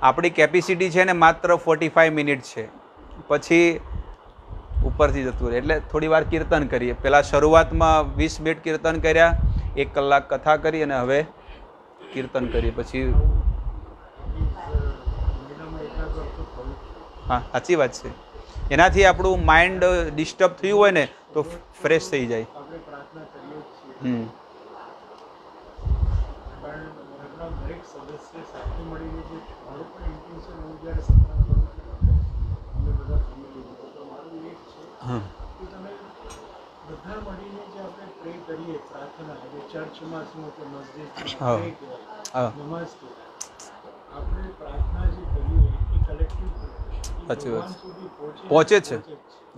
A: આપણી કેપેસિટી છે ને માત્ર 45 મિનિટ છે, પછી ઉપરથી જતું રહે. એટલે થોડી વાર કીર્તન કરીએ. પહેલાં શરૂઆતમાં 20 મિનિટ કીર્તન કર્યા, 1 કલાક કથા કરી, અને હવે કીર્તન કરીએ. પછી हाँ साची बात है। एनाथी आपणुं माइंड डिस्टर्ब थयुं होय ने तो फ्रेश थई जाय।
B: આપણે પ્રાર્થના કરીએ જ છીએ
A: हम्म
B: પણ ઘરના દરેક સદસ્ય સાથે મળીને જે મારું પણ ઇન્ટેન્શન હું જ્યારે સત્સંગ કરું છું અમે બધા ફેમિલી તો મારું એ જ છે
A: हाँ
B: કે તમે બધા મળીને જે આપણે પ્રે કરીએ પ્રાર્થના એટલે ચર્ચમાં શું કે મસ્જિદમાં
A: હા.
B: પ્રે કહેવાય
A: हाँ
B: નમાઝ કહેવાય આપણે પ્રાર્થના જે કરીએ એ કલેક્ટિવ
A: સાચી વાત
B: ભગવાન
A: છે.
B: સુધી
A: પહોંચે
B: પહોંચે
A: છે.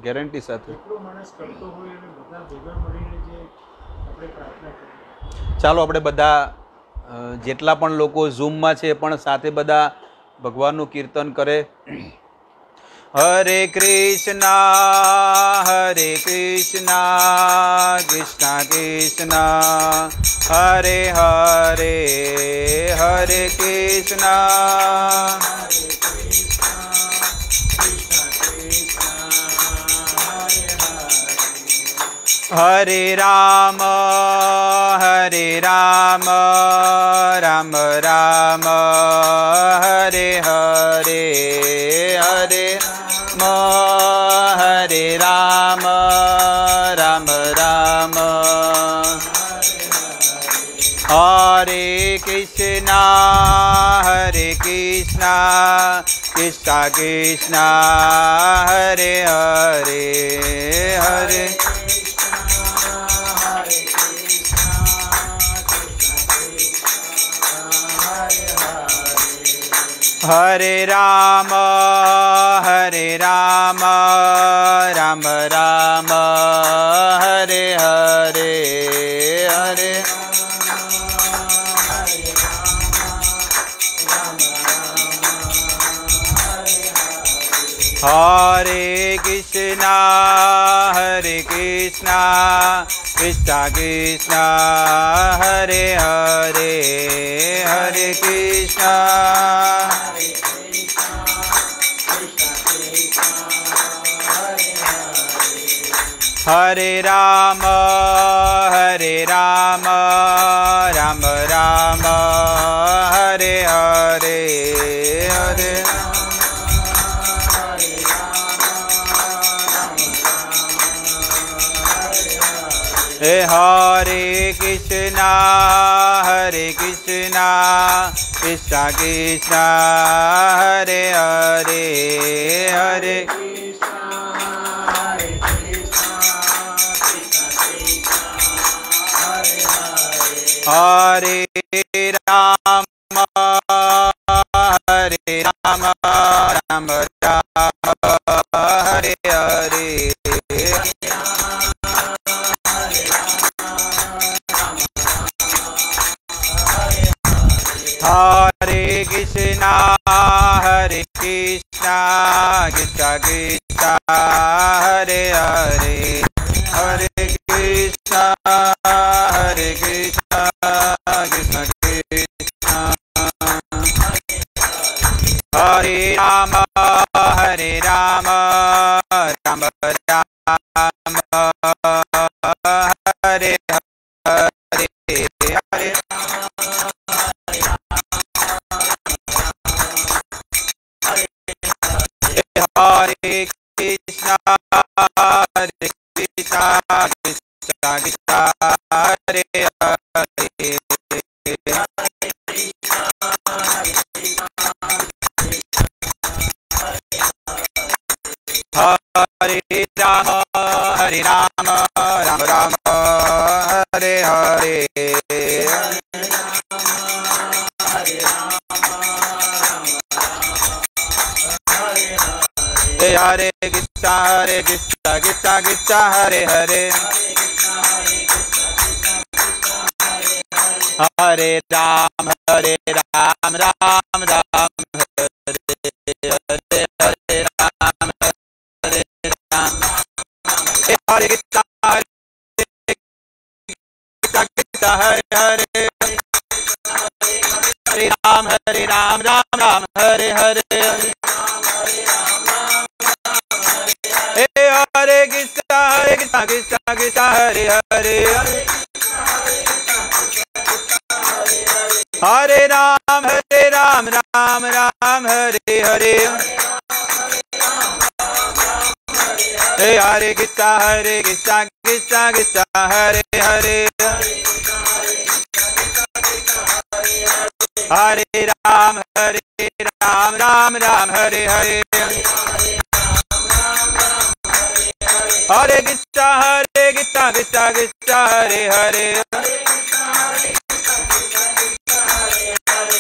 A: ગેરંટી સાથે।
B: એટલો માણસ કરતો હોય અને બધા ભેગા મળીને જે આપણે પ્રાર્થના કરીએ
A: ચાલો આપણે બધા જેટલા પણ લોકો ઝૂમમાં છે પણ સાથે બધા ભગવાનનું કીર્તન કરે। હરે કૃષ્ણ કૃષ્ણ કૃષ્ણ હરે હરે હરે કૃષ્ણ हरे राम राम राम हरे हरे हरे हरे राम राम राम हरे कृष्ण कृष्ण कृष्ण हरे हरे हरे हरे राम राम राम हरे हरे हरे हरे कृष्ण कृष्ण कृष्ण हरे हरे हरे कृष्ण हरे राम राम राम हरे हरे हरे हरे कृष्ण कृष्ण कृष्ण हरे हरे हरे हरे राम राम हरे हरे हरे कृष्ण कृष्ण कृष्ण हरे हरे हरे कृष्ण कृष्ण कृष्ण कृष्ण हरे राम राम राम हरे हरे हरे हरे कृष्ण कृष्ण कृष्ण हरे हरे हरे राम राम राम हरे हरे हरे कृष्ण कृष्ण कृष्ण हरे हरे हरे राम राम राम हरे हरे हरे राम हरे राम हरे Krishna Krishna Hare Hare Hare Ram Ram Ram Hare Hare Hare Krishna Krishna Krishna Hare Hare Hare Ram Ram Ram Hare Hare Hare Krishna Krishna Krishna Hare Hare Hare Ram Ram Ram Hare Hare Hare Krishna Krishna Krishna Hare Hare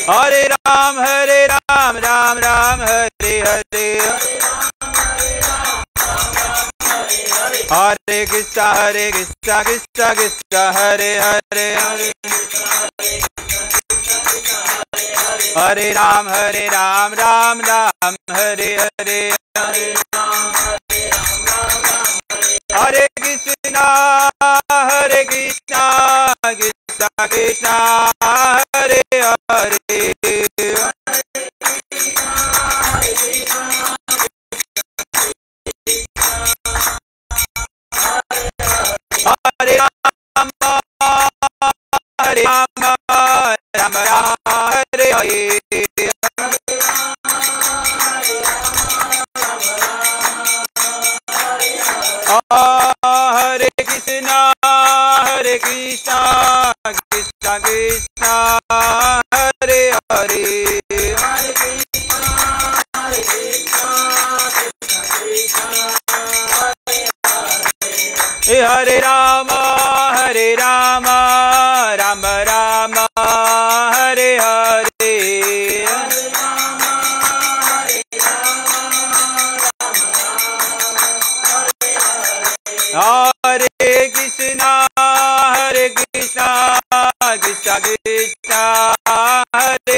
A: Hare Ram Ram Ram Hare Hare Hare Krishna Krishna Krishna Hare Hare Hare Ram Ram Ram Hare Hare Hare Krishna Krishna Krishna Hare Hare Hare Rama Hare Rama Rama Rama Hare Hare Hare Krishna Krishna Krishna Hare Hare Hare Rama Rama Rama Hare Hare Hare Krishna Krishna Krishna Hare Hare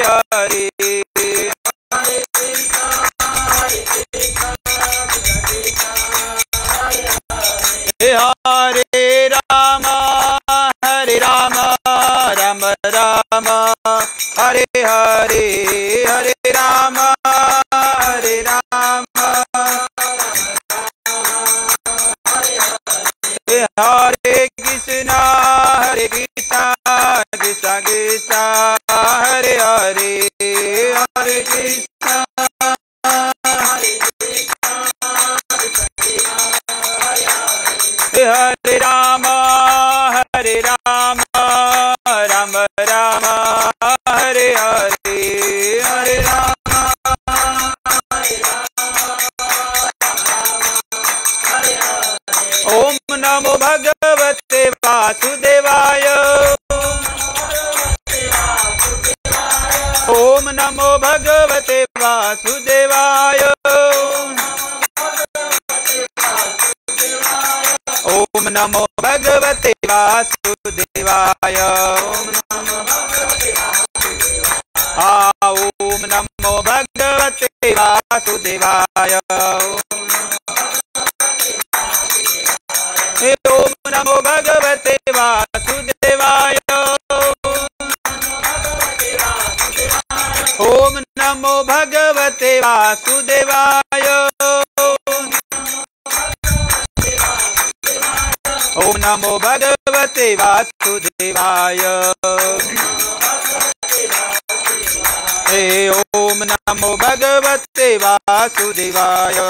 A: Hare Rama Rama Rama Hare Hare Hare Rama Hare Krishna Krishna Krishna Hare Hare Hare Krishna Hare Rama Rama Rama Hare Hare Hare Rama Om Namo Bhagavate Vasudevaya Om Namo Bhagavate Vasudevaya Om Namo Bhagavate Vasudevaya Om Namo Bhagavate Vasudevaya Om Namo Bhagavate Vasudevaya Om Namo Bhagavate Vasudevaya Om Namo Bhagavate Vasudevaya Om Namo Bhagavate Vasudevaya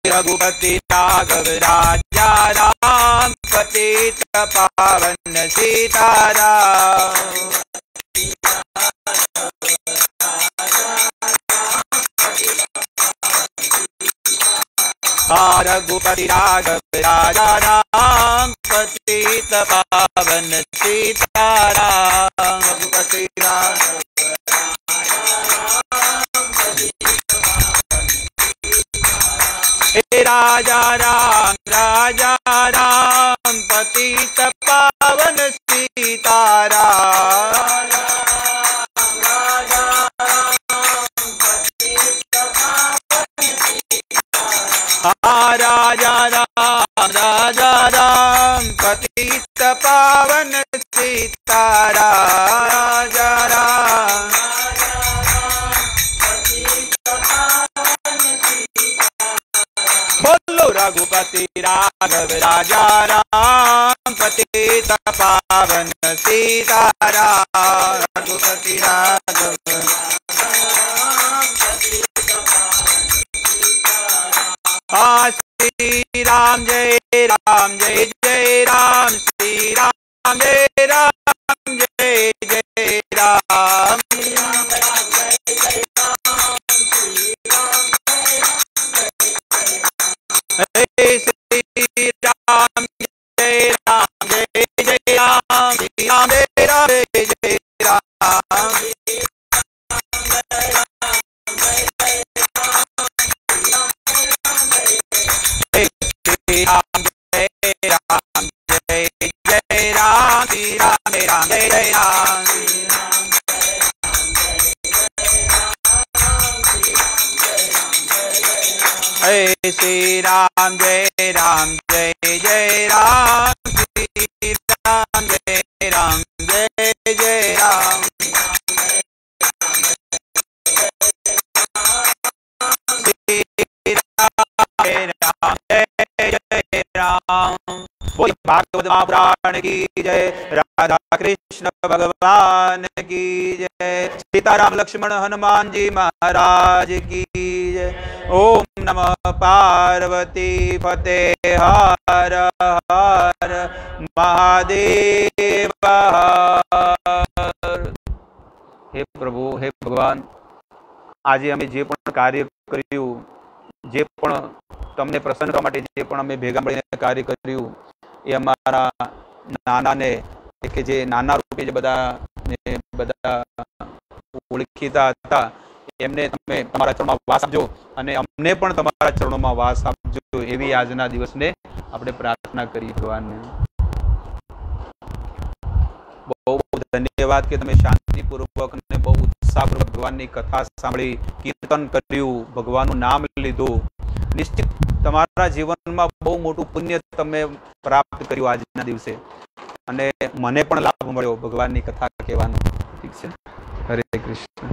A: Raghupati Raghav Raja Ram Patita Pavan Sitaram Raghupati Raghav Raja Ram Patita Pavan Sitaram Raghupati Raghav Raja Ram Patita Pavan Sitaram Raja Ram Patita Pavan Sitaram Raja Ram Bolo Raghupati Raghav Raja Ram Patita Pavan Sitaram Raghupati Raghav हाँ श्री राम जय राम जय जय राम, श्री राम जय राम जय जय राम, हरे श्री राम जय राम जय जय राम, श्री राम जय राम जय जय राम, श्री राम जय राम जय जय राम, श्री राम जय राम जय जय राम, हे श्री राम जय राम जय जय राम, श्री राम जय राम जय जय राम, श्री राम जय जय राम। बोल भागवत महापुराण की जय, राधा कृष्ण भगवान की जय, सीताराम लक्ष्मण हनुमान जी महाराज की जय। ओम नमः पार्वती फतेह हर हर महादेव हर। हे प्रभु, हे भगवान, આજે અમે જે પણ કાર્ય કર્યું, જે પણ તમને પ્રસન્ન કરવા માટે જે પણ અમે ભેગા મળીને કાર્ય કર્યું, એ અમારા નાનાને કે જે નાના રૂપે જે બધા ઓળખીતા હતા એમને તમે તમારા ચરણોમાં વાસ આપજો અને અમને પણ તમારા ચરણોમાં વાસ આપજો, એવી આજના દિવસને આપણે પ્રાર્થના કરી ભગવાનને। બહુ બહુ ધન્યવાદ કે તમે શાંતિપૂર્વક અને બહુ ઉત્સાહપૂર્વક ભગવાનની કથા સાંભળી, કીર્તન કર્યું, ભગવાનનું નામ લીધું। નિશ્ચિત તમારા જીવનમાં બહુ મોટું પુણ્ય તમે પ્રાપ્ત કર્યું આજના દિવસે અને મને પણ લાભ મળ્યો ભગવાનની કથા કહેવાનો। ઠીક છે, હરે કૃષ્ણ।